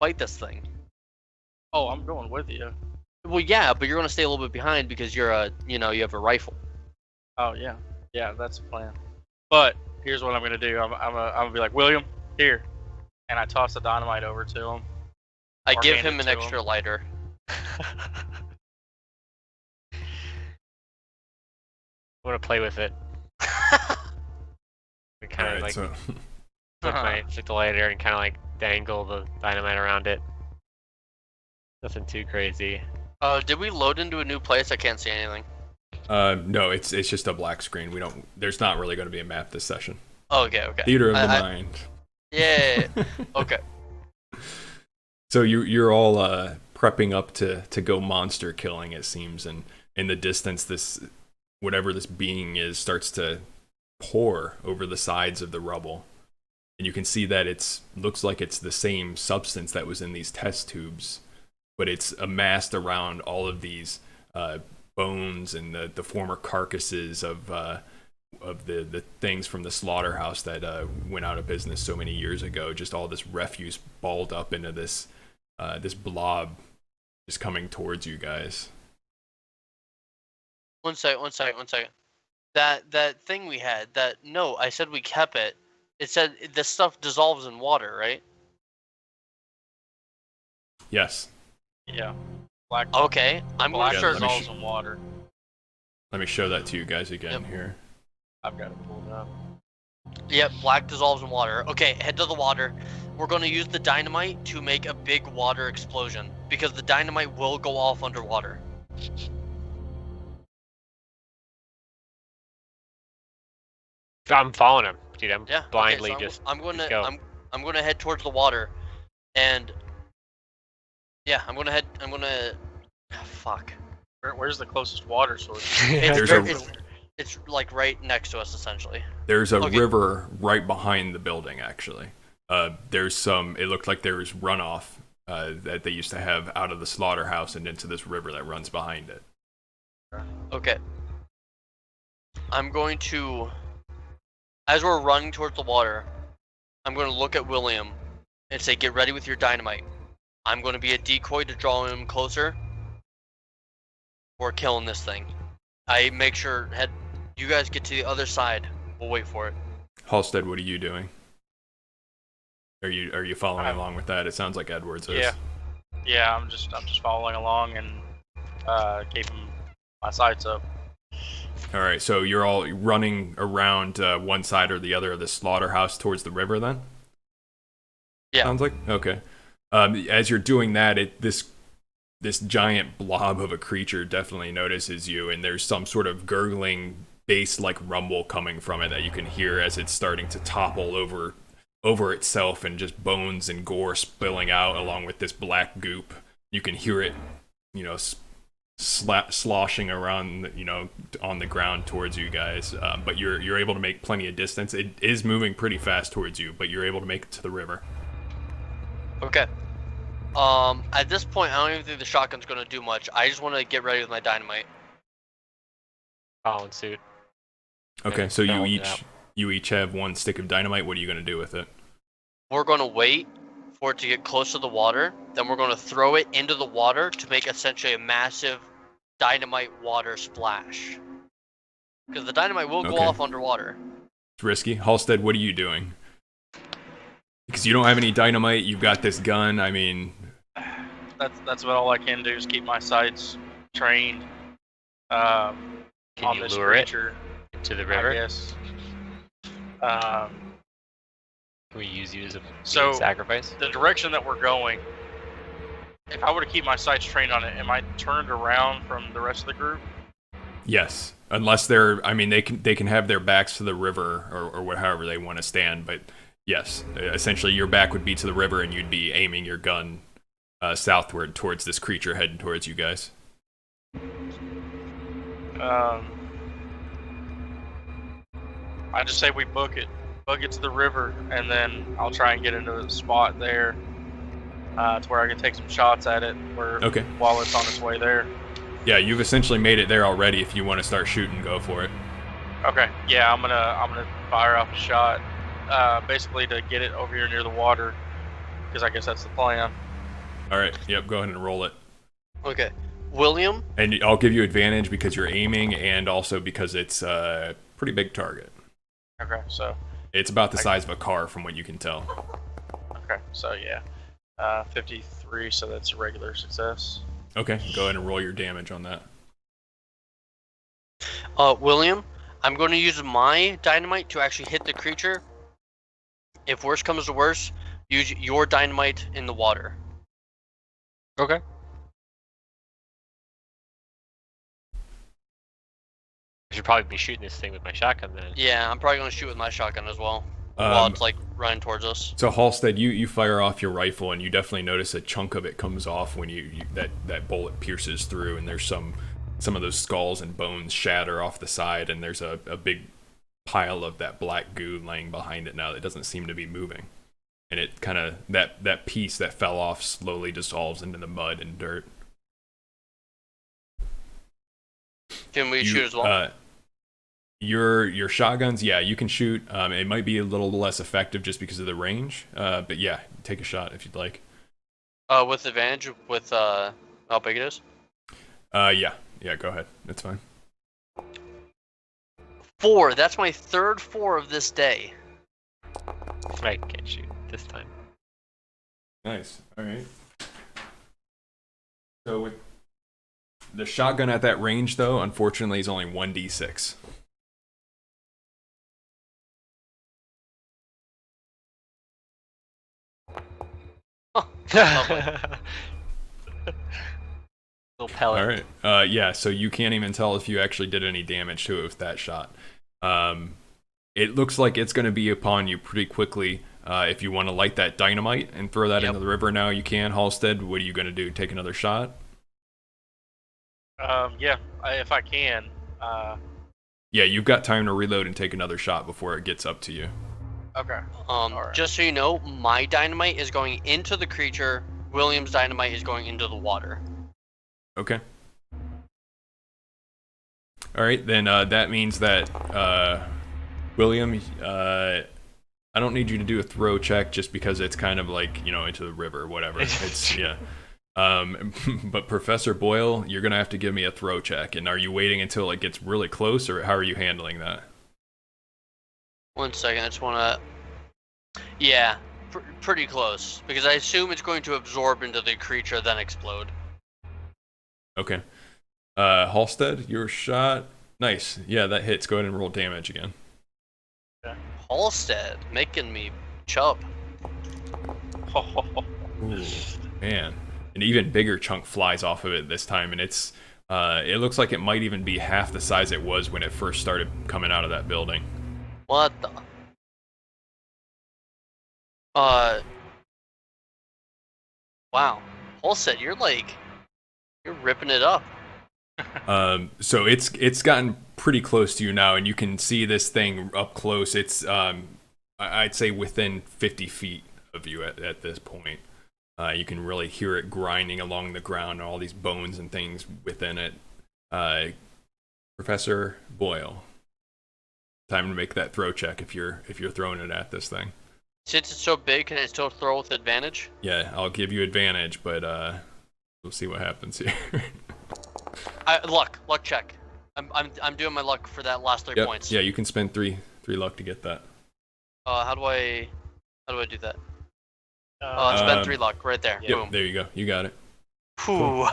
[SPEAKER 2] fight this thing.
[SPEAKER 4] Oh, I'm going with you.
[SPEAKER 2] Well, yeah, but you're gonna stay a little bit behind because you have a rifle.
[SPEAKER 4] Oh yeah, that's the plan. But here's what I'm gonna do. I'm gonna be like, William, here, and I toss the dynamite over to him.
[SPEAKER 2] I give him an extra lighter.
[SPEAKER 3] I want to play with it. Kind of flick the lighter and kind of like dangle the dynamite around it. Nothing too crazy.
[SPEAKER 2] Did we load into a new place? I can't see anything.
[SPEAKER 1] No, it's just a black screen. There's not really going to be a map this session.
[SPEAKER 2] Okay.
[SPEAKER 1] Theater of the mind.
[SPEAKER 2] Yeah. Okay.
[SPEAKER 1] So you're all prepping up to go monster killing, it seems, and in the distance, whatever this being is starts to pour over the sides of the rubble, and you can see that looks like it's the same substance that was in these test tubes, but it's amassed around all of these bones and the former carcasses of the things from the slaughterhouse that went out of business so many years ago. Just all this refuse balled up into this blob is coming towards you guys.
[SPEAKER 2] One second. That thing we had, I said we kept it. It said this stuff dissolves in water, right?
[SPEAKER 1] Yes.
[SPEAKER 4] Yeah.
[SPEAKER 2] Okay, I'm going to start
[SPEAKER 4] dissolves in water.
[SPEAKER 1] Let me show that to you guys again here.
[SPEAKER 4] I've got it pulled up.
[SPEAKER 2] Yep, black dissolves in water. Okay, head to the water. We're going to use the dynamite to make a big water explosion because the dynamite will go off underwater.
[SPEAKER 3] I'm following him, dude. I'm blindly
[SPEAKER 2] okay, so
[SPEAKER 3] just.
[SPEAKER 2] I'm going to head towards the water, and yeah, I'm going to. Fuck.
[SPEAKER 4] Where's the closest water source?
[SPEAKER 2] It's like right next to us, essentially.
[SPEAKER 1] There's a river right behind the building, actually. There's it looked like there was runoff that they used to have out of the slaughterhouse and into this river that runs behind it.
[SPEAKER 2] Okay. I'm going to, as we're running towards the water, I'm going to look at William and say, get ready with your dynamite. I'm going to be a decoy to draw him closer. We're killing this thing. I make sure you guys get to the other side. We'll wait for it.
[SPEAKER 1] Halstead, what are you doing? Are you following along with that? It sounds like Edwards is.
[SPEAKER 4] Yeah, I'm just following along and keeping my sights up.
[SPEAKER 1] All right, so you're all running around one side or the other of the slaughterhouse towards the river, then?
[SPEAKER 2] Yeah.
[SPEAKER 1] Sounds like okay. As you're doing that, this giant blob of a creature definitely notices you, and there's some sort of gurgling bass-like rumble coming from it that you can hear as it's starting to topple over itself, and just bones and gore spilling out along with this black goop. You can hear it, sloshing around, on the ground towards you guys. But you're able to make plenty of distance. It is moving pretty fast towards you, but you're able to make it to the river.
[SPEAKER 2] Okay. At this point, I don't even think the shotgun's going to do much. I just want to get ready with my dynamite.
[SPEAKER 3] Following suit.
[SPEAKER 1] Okay, so you each have one stick of dynamite. What are you going to do with it?
[SPEAKER 2] We're going to wait for it to get close to the water. Then we're going to throw it into the water to make essentially a massive dynamite water splash. Because the dynamite will go off underwater.
[SPEAKER 1] It's risky. Halstead, what are you doing? Because you don't have any dynamite. You've got this gun. I mean,
[SPEAKER 4] that's about all I can do is keep my sights trained.
[SPEAKER 3] Can
[SPEAKER 4] on
[SPEAKER 3] you
[SPEAKER 4] this
[SPEAKER 3] lure
[SPEAKER 4] creature,
[SPEAKER 3] it into the river?
[SPEAKER 4] I guess.
[SPEAKER 3] Can we use you as a sacrifice?
[SPEAKER 4] The direction that we're going, if I were to keep my sights trained on it, am I turned around from the rest of the group?
[SPEAKER 1] Yes, unless they're. I mean, they can have their backs to the river or however they want to stand. But yes, essentially your back would be to the river, and you'd be aiming your gun southward towards this creature heading towards you guys.
[SPEAKER 4] I just say we book it to the river, and then I'll try and get into a spot there to where I can take some shots at it while it's on its way there.
[SPEAKER 1] Yeah, you've essentially made it there already. If you want to start shooting, go for it.
[SPEAKER 4] Okay, yeah, I'm gonna fire off a shot, basically to get it over here near the water, because I guess that's the plan.
[SPEAKER 1] All right. Yep. Go ahead and roll it.
[SPEAKER 2] Okay, William.
[SPEAKER 1] And I'll give you advantage because you're aiming, and also because it's a pretty big target.
[SPEAKER 4] Okay, so
[SPEAKER 1] it's about the size of a car, from what you can tell.
[SPEAKER 4] Okay, so yeah, 53. So that's a regular success.
[SPEAKER 1] Okay, go ahead and roll your damage on that.
[SPEAKER 2] William, I'm going to use my dynamite to actually hit the creature. If worse comes to worse, use your dynamite in the water.
[SPEAKER 3] Okay. I should probably be shooting this thing with my shotgun then.
[SPEAKER 2] Yeah, I'm probably going to shoot with my shotgun as well. While it's like running towards us.
[SPEAKER 1] So Halstead, you fire off your rifle, and you definitely notice a chunk of it comes off when that bullet pierces through, and there's some of those skulls and bones shatter off the side, and there's a big pile of that black goo laying behind it now that doesn't seem to be moving. And it kind of, that piece that fell off slowly dissolves into the mud and dirt.
[SPEAKER 2] Can we shoot as well?
[SPEAKER 1] Your shotguns, yeah, you can shoot. It might be a little less effective just because of the range. But yeah, take a shot if you'd like.
[SPEAKER 2] With advantage with how big it is?
[SPEAKER 1] Yeah, go ahead. That's fine.
[SPEAKER 2] 4. That's my third 4 of this day.
[SPEAKER 3] I can't shoot this time.
[SPEAKER 1] Nice. All right. So with the shotgun at that range, though, unfortunately, is only 1d6.
[SPEAKER 3] Little pellet.
[SPEAKER 1] All right. Yeah, so you can't even tell if you actually did any damage to it with that shot. It looks like it's going to be upon you pretty quickly. If you want to light that dynamite and throw that into the river now, you can. Halstead, what are you going to do? Take another shot?
[SPEAKER 4] Yeah, if I can.
[SPEAKER 1] Yeah, you've got time to reload and take another shot before it gets up to you.
[SPEAKER 4] Okay.
[SPEAKER 2] Right. Just so you know, my dynamite is going into the creature. William's dynamite is going into the water.
[SPEAKER 1] Okay. All right, then that means that William, I don't need you to do a throw check just because it's kind of like, into the river or whatever. It's yeah. But Professor Boyle, you're gonna have to give me a throw check. And are you waiting until it gets really close, or how are you handling that?
[SPEAKER 2] 1 second, I just wanna. Yeah, pretty close because I assume it's going to absorb into the creature then explode.
[SPEAKER 1] Okay. Halstead, your shot. Nice. Yeah, that hits. Go ahead and roll damage again.
[SPEAKER 4] Okay.
[SPEAKER 2] Halstead making me chub.
[SPEAKER 1] Ooh, man. An even bigger chunk flies off of it this time, and it looks like it might even be half the size it was when it first started coming out of that building.
[SPEAKER 2] What the? Wow. Halstead, you're ripping it up.
[SPEAKER 1] So it's gotten pretty close to you now, and you can see this thing up close. It's I'd say within 50 feet of you at this point. You can really hear it grinding along the ground, all these bones and things within it. Professor Boyle, time to make that throw check if you're throwing it at this thing.
[SPEAKER 2] Since it's so big, can I still throw with advantage?
[SPEAKER 1] Yeah, I'll give you advantage, but we'll see what happens here.
[SPEAKER 2] Luck check. I'm doing my luck for that last 3 points.
[SPEAKER 1] Yeah, you can spend three luck to get that.
[SPEAKER 2] How do I do that? Spend 3 luck right there.
[SPEAKER 1] Yep,
[SPEAKER 2] Boom.
[SPEAKER 1] there you go. You got it.
[SPEAKER 2] Whew.
[SPEAKER 1] All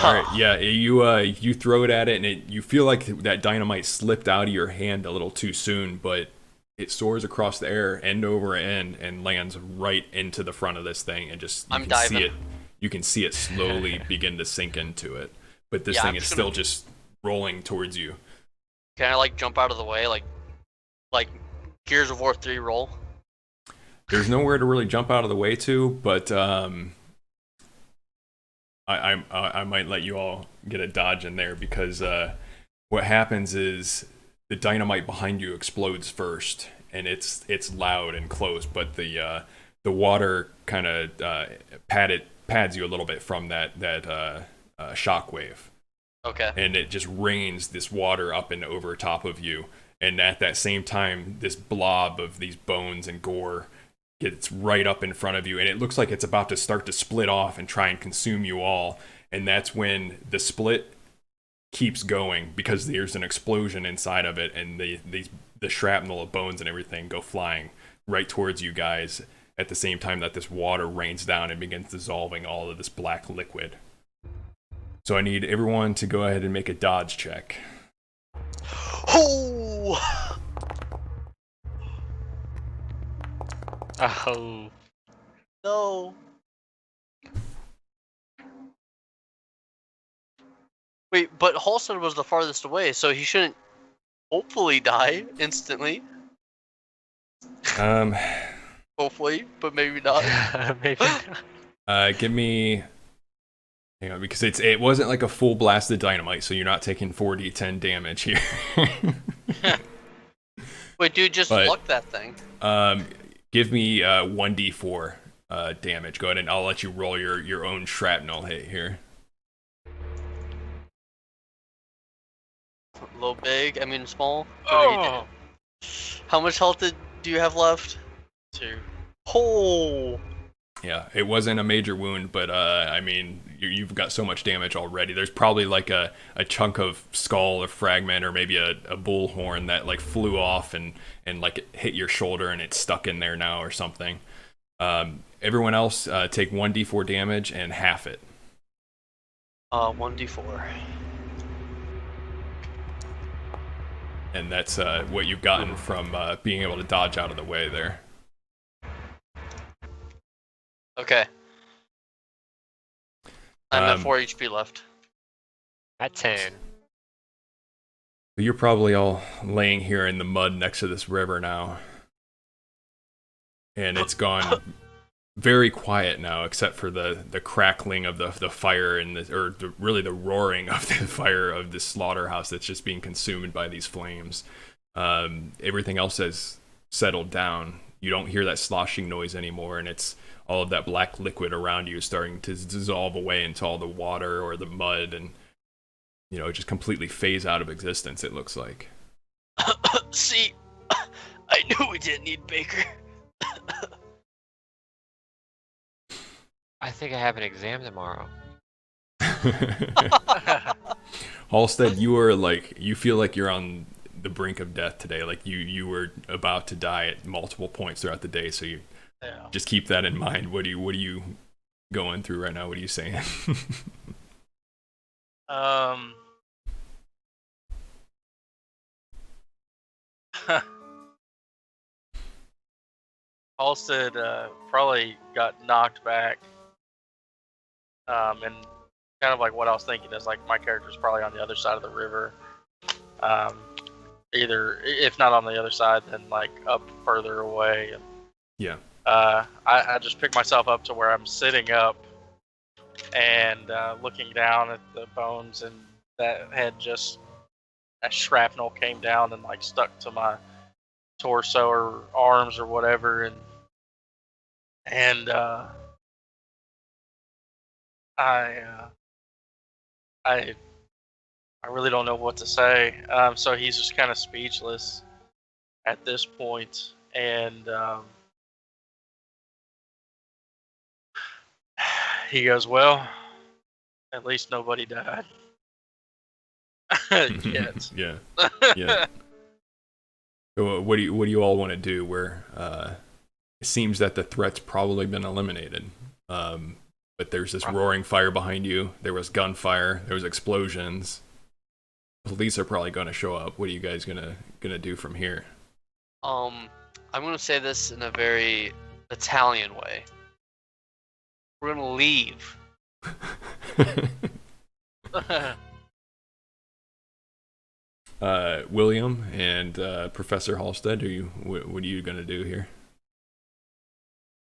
[SPEAKER 1] right, yeah, you throw it at it, and you feel like that dynamite slipped out of your hand a little too soon, but it soars across the air end over end and lands right into the front of this thing, and
[SPEAKER 2] I'm diving.
[SPEAKER 1] You can see it slowly begin to sink into it. But this thing is still just rolling towards you.
[SPEAKER 2] Can I like jump out of the way, like Gears of War 3 roll?
[SPEAKER 1] There's nowhere to really jump out of the way to, but I might let you all get a dodge in there because what happens is the dynamite behind you explodes first, and it's loud and close, but the water kind of pads you a little bit from that shockwave.
[SPEAKER 2] Okay.
[SPEAKER 1] And it just rains this water up and over top of you, and at that same time, this blob of these bones and gore gets right up in front of you, and it looks like it's about to start to split off and try and consume you all. And that's when the split keeps going because there's an explosion inside of it, and the shrapnel of bones and everything go flying right towards you guys at the same time that this water rains down and begins dissolving all of this black liquid. So I need everyone to go ahead and make a dodge check.
[SPEAKER 2] Oh!
[SPEAKER 3] Oh.
[SPEAKER 2] No. Wait, but Halstead was the farthest away, so he shouldn't hopefully die instantly. Hopefully, but maybe not.
[SPEAKER 3] Maybe not.
[SPEAKER 1] Give me... Hang on, because it wasn't like a full blast of dynamite, so you're not taking 4d10 damage here.
[SPEAKER 2] Wait, dude, just luck that thing.
[SPEAKER 1] Give me 1d4 damage. Go ahead and I'll let you roll your own shrapnel hit here.
[SPEAKER 2] Low, big, I mean small.
[SPEAKER 3] Oh.
[SPEAKER 2] How much health do you have left?
[SPEAKER 4] 2.
[SPEAKER 2] Oh.
[SPEAKER 1] Yeah, it wasn't a major wound, but I mean, you've got so much damage already. There's probably like a chunk of skull or fragment or maybe a bullhorn that like flew off and like it hit your shoulder and it's stuck in there now or something. Everyone else take 1d4 damage and half it.
[SPEAKER 2] 1d4.
[SPEAKER 1] And that's what you've gotten from being able to dodge out of the way there.
[SPEAKER 2] Okay. I'm at 4 HP left.
[SPEAKER 3] At 10.
[SPEAKER 1] You're probably all laying here in the mud next to this river now. And it's gone very quiet now, except for the crackling of the fire and really the roaring of the fire of the slaughterhouse that's just being consumed by these flames. Everything else has settled down. You don't hear that sloshing noise anymore, and it's all of that black liquid around you is starting to dissolve away into all the water or the mud, and just completely phase out of existence, it looks like.
[SPEAKER 2] See, I knew we didn't need Baker.
[SPEAKER 3] I think I have an exam tomorrow.
[SPEAKER 1] Halstead, you feel like you're on the brink of death today. Like you were about to die at multiple points throughout the day, so you just keep that in mind. What are you going through right now? What are you saying?
[SPEAKER 4] Halstead probably got knocked back. And kind of like what I was thinking is like my character's probably on the other side of the river. Either, if not on the other side, then like up further away. And,
[SPEAKER 1] yeah.
[SPEAKER 4] I just picked myself up to where I'm sitting up and looking down at the bones, and that shrapnel came down and like stuck to my torso or arms or whatever, and I really don't know what to say. So he's just kind of speechless at this point, and he goes, "Well, at least nobody died yet."
[SPEAKER 1] Yeah. Yeah. So what do you all want to do? Where it seems that the threat's probably been eliminated, but there's this roaring fire behind you. There was gunfire. There was explosions. Police are probably going to show up. What are you guys gonna do from here?
[SPEAKER 2] I'm gonna say this in a very Italian way. We're gonna leave.
[SPEAKER 1] William and Professor Halstead, what are you gonna do here?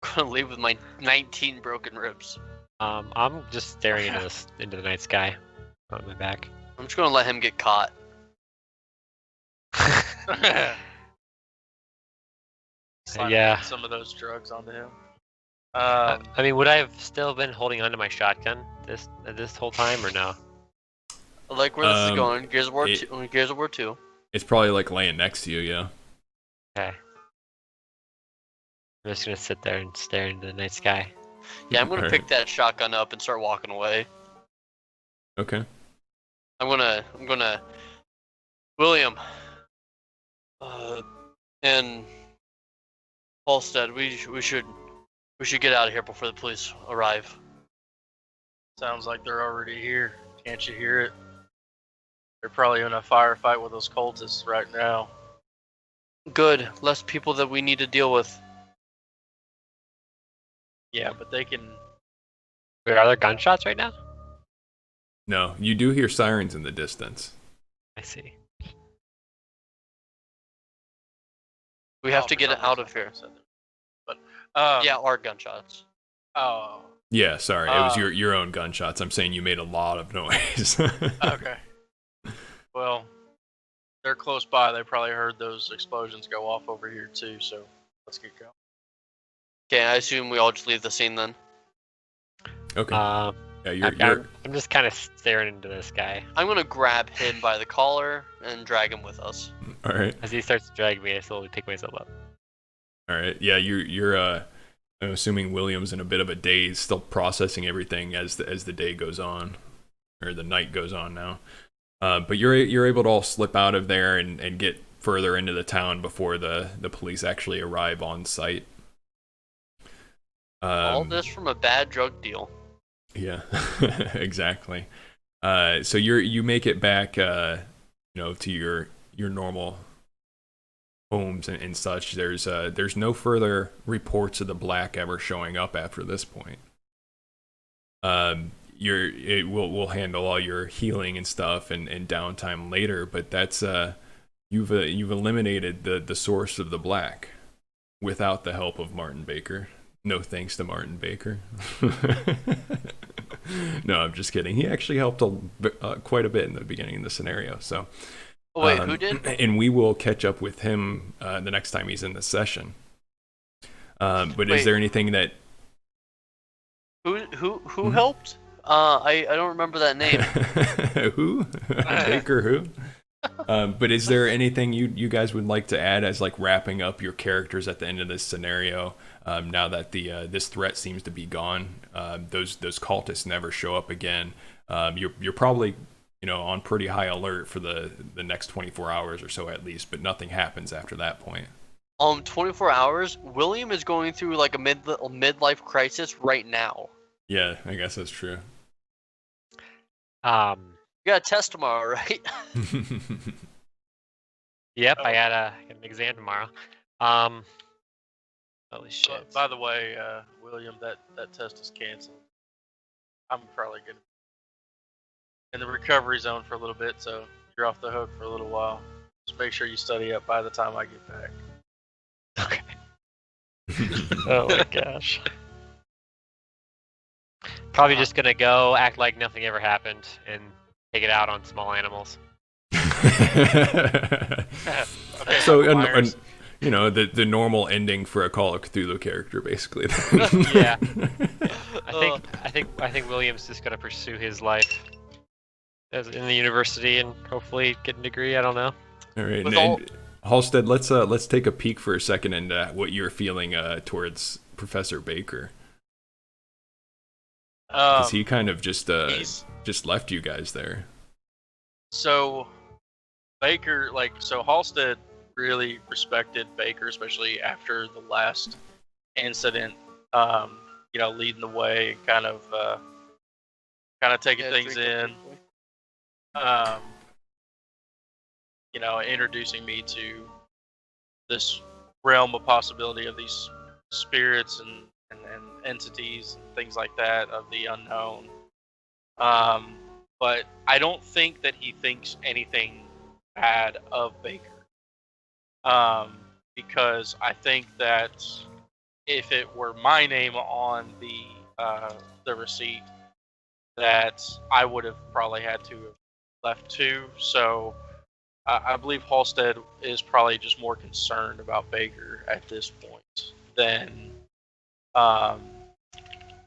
[SPEAKER 2] I'm gonna leave with my 19 broken ribs.
[SPEAKER 3] I'm just staring into the night sky on my back.
[SPEAKER 2] I'm just gonna let him get caught.
[SPEAKER 3] Yeah.
[SPEAKER 4] Some of those drugs onto him.
[SPEAKER 3] I mean, would I have still been holding onto my shotgun this whole time or no?
[SPEAKER 2] I like where this is going. Gears of War 2.
[SPEAKER 1] It's probably like laying next to you, yeah.
[SPEAKER 3] Okay. I'm just gonna sit there and stare into the night sky.
[SPEAKER 2] Yeah, I'm gonna
[SPEAKER 1] Alright.
[SPEAKER 2] pick that shotgun up and start walking away.
[SPEAKER 1] Okay.
[SPEAKER 2] I'm gonna William and Halstead, we should get out of here before the police arrive.
[SPEAKER 4] Sounds like they're already here. Can't you hear it? They're probably in a firefight with those cultists right now.
[SPEAKER 2] Good, less people that we need to deal with.
[SPEAKER 4] Yeah, but they can.
[SPEAKER 3] Wait, are there gunshots right now?
[SPEAKER 1] No, you do hear sirens in the distance.
[SPEAKER 3] I see.
[SPEAKER 2] We have to
[SPEAKER 4] for
[SPEAKER 2] get
[SPEAKER 4] some
[SPEAKER 2] out
[SPEAKER 4] reason
[SPEAKER 2] of here.
[SPEAKER 4] I said that. But
[SPEAKER 2] Yeah, our gunshots.
[SPEAKER 4] Oh,
[SPEAKER 1] Yeah, sorry, it was your own gunshots. I'm saying you made a lot of noise.
[SPEAKER 4] okay. Well, they're close by. They probably heard those explosions go off over here too. So let's get going.
[SPEAKER 2] Okay, I assume we all just leave the scene then.
[SPEAKER 1] Okay.
[SPEAKER 3] Um,
[SPEAKER 1] Yeah,
[SPEAKER 3] I'm just kind of staring into the sky.
[SPEAKER 2] I'm gonna grab him by the collar and drag him with us.
[SPEAKER 1] all right.
[SPEAKER 3] As he starts to drag me, I slowly pick myself up.
[SPEAKER 1] All right. Yeah, you're I'm assuming William's in a bit of a daze, still processing everything as the day goes on, or the night goes on now. But you're able to all slip out of there and get further into the town before the police actually arrive on site.
[SPEAKER 2] All this from a bad drug deal.
[SPEAKER 1] Yeah, exactly. So you make it back, to your normal homes and such. There's no further reports of the Black ever showing up after this point. We'll handle all your healing and stuff and downtime later, but that's you've eliminated the source of the Black without the help of Martin Baker. No thanks to Martin Baker. No, I'm just kidding. He actually helped quite a bit in the beginning of the scenario. So,
[SPEAKER 2] Wait, who did?
[SPEAKER 1] And we will catch up with him the next time he's in the session. But
[SPEAKER 2] Wait.
[SPEAKER 1] is there anything that
[SPEAKER 2] Who helped? I don't remember that name.
[SPEAKER 1] who Baker who? But is there anything you guys would like to add as like wrapping up your characters at the end of this scenario? Now that this threat seems to be gone, those cultists never show up again. You're probably on pretty high alert for the next 24 hours or so at least, but nothing happens after that point.
[SPEAKER 2] 24 hours. William is going through like a midlife crisis right now.
[SPEAKER 1] Yeah, I guess that's true.
[SPEAKER 2] You got a test tomorrow, right?
[SPEAKER 3] Yep, I got an exam tomorrow. Holy shit.
[SPEAKER 4] By the way, William, that test is canceled. I'm probably gonna in the recovery zone for a little bit, so you're off the hook for a little while. Just make sure you study up by the time I get back.
[SPEAKER 3] Okay. Oh my gosh. Probably just gonna go act like nothing ever happened and take it out on small animals.
[SPEAKER 4] Okay,
[SPEAKER 1] So,
[SPEAKER 4] Myers.
[SPEAKER 1] the normal ending for a Call of Cthulhu character, basically.
[SPEAKER 3] Yeah. I think William's just gonna pursue his life in the university and hopefully get a degree. I don't know.
[SPEAKER 1] All right,
[SPEAKER 2] With
[SPEAKER 1] and Halstead, let's take a peek for a second into what you're feeling towards Professor Baker, because he kind of just left you guys there.
[SPEAKER 4] So Baker, Halstead really respected Baker, especially after the last incident. Leading the way, kind of taking things in. Introducing me to this realm of possibility of these spirits and entities and things like that of the unknown. But I don't think that he thinks anything bad of Baker. Because I think that if it were my name on the receipt, that I would have probably had to have left too. So I believe Halstead is probably just more concerned about Baker at this point um,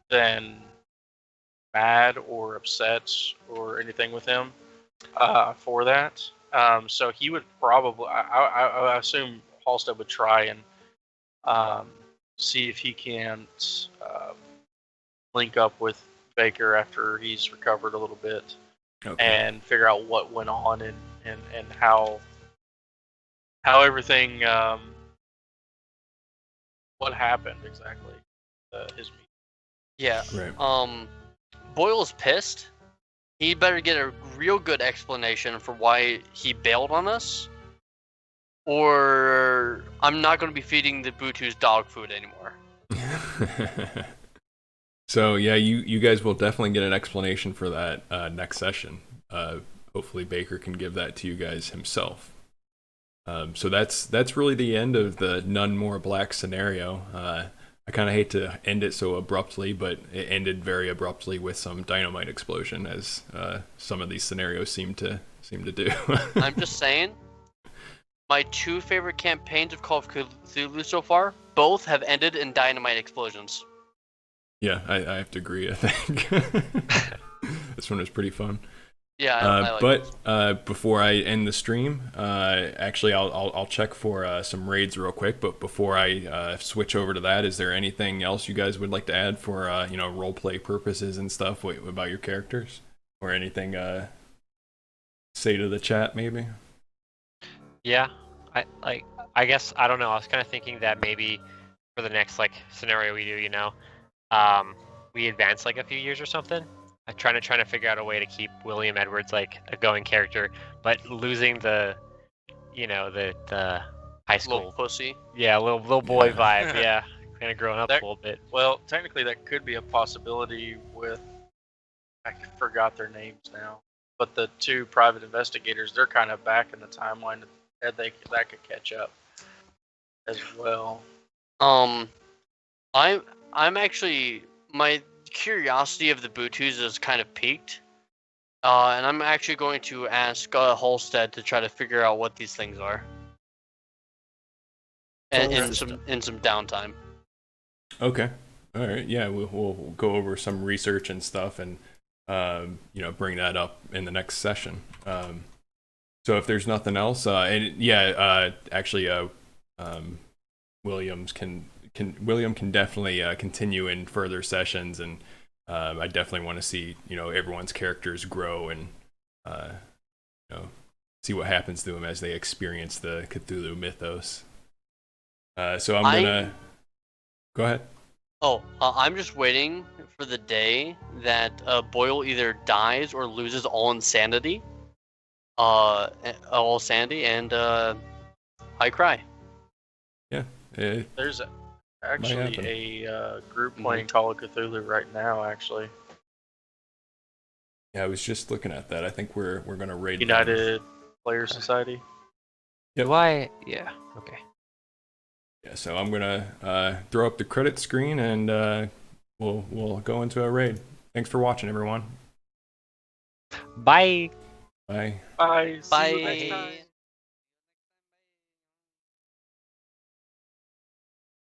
[SPEAKER 4] than mad or upset or anything with him for that. So he would probably, I assume Halstead would try and see if he can't link up with Baker after he's recovered a little bit, and figure out what went on and how everything, what happened exactly, his meeting.
[SPEAKER 2] Yeah.
[SPEAKER 1] Right.
[SPEAKER 2] Boyle's pissed. He better get a real good explanation for why he bailed on us, or I'm not going to be feeding the Butu's dog food anymore.
[SPEAKER 1] So yeah, you guys will definitely get an explanation for that next session. Hopefully Baker can give that to you guys himself. So that's really the end of the None More Black scenario. I kind of hate to end it so abruptly, but it ended very abruptly with some dynamite explosion, as some of these scenarios seem to do.
[SPEAKER 2] I'm just saying, my 2 favorite campaigns of Call of Cthulhu so far, both have ended in dynamite explosions.
[SPEAKER 1] Yeah, I have to agree. I think this one was pretty fun.
[SPEAKER 2] Yeah, I like
[SPEAKER 1] but before I end the stream, actually I'll check for some raids real quick. But before I switch over to that, is there anything else you guys would like to add for role play purposes and stuff about your characters, or anything? Say to the chat maybe.
[SPEAKER 3] Yeah, I guess I don't know. I was kind of thinking that maybe for the next scenario we do, we advance a few years or something. I'm trying to figure out a way to keep William Edwards a going character, but losing the high school
[SPEAKER 2] little pussy.
[SPEAKER 3] Yeah, little boy vibe. Yeah, kind of growing up a little bit.
[SPEAKER 4] Well, technically that could be a possibility with, I forgot their names now, but the 2 private investigators, they're kind of back in the timeline that could catch up as well.
[SPEAKER 2] I'm actually, my curiosity of the Butus is kind of peaked, and I'm actually going to ask Halstead to try to figure out what these things are, and in some downtime.
[SPEAKER 1] Okay. All right. Yeah, we'll go over some research and stuff, and bring that up in the next session. So if there's nothing else, actually, William can definitely continue in further sessions, and I definitely want to see everyone's characters grow and see what happens to them as they experience the Cthulhu mythos. So I'm gonna go ahead.
[SPEAKER 2] I'm just waiting for the day that Boyle either dies or loses all sanity, and I cry.
[SPEAKER 1] Yeah.
[SPEAKER 4] There's actually a group playing Call of Cthulhu right now, actually.
[SPEAKER 1] Yeah, I was just looking at that. I think we're gonna raid
[SPEAKER 4] United Player Society.
[SPEAKER 1] Yep.
[SPEAKER 3] Yeah. Okay.
[SPEAKER 1] Yeah, so I'm gonna throw up the credit screen, and we'll go into a raid. Thanks for watching, everyone.
[SPEAKER 3] Bye.
[SPEAKER 1] Bye.
[SPEAKER 4] Bye. See you
[SPEAKER 2] Bye.
[SPEAKER 4] next time.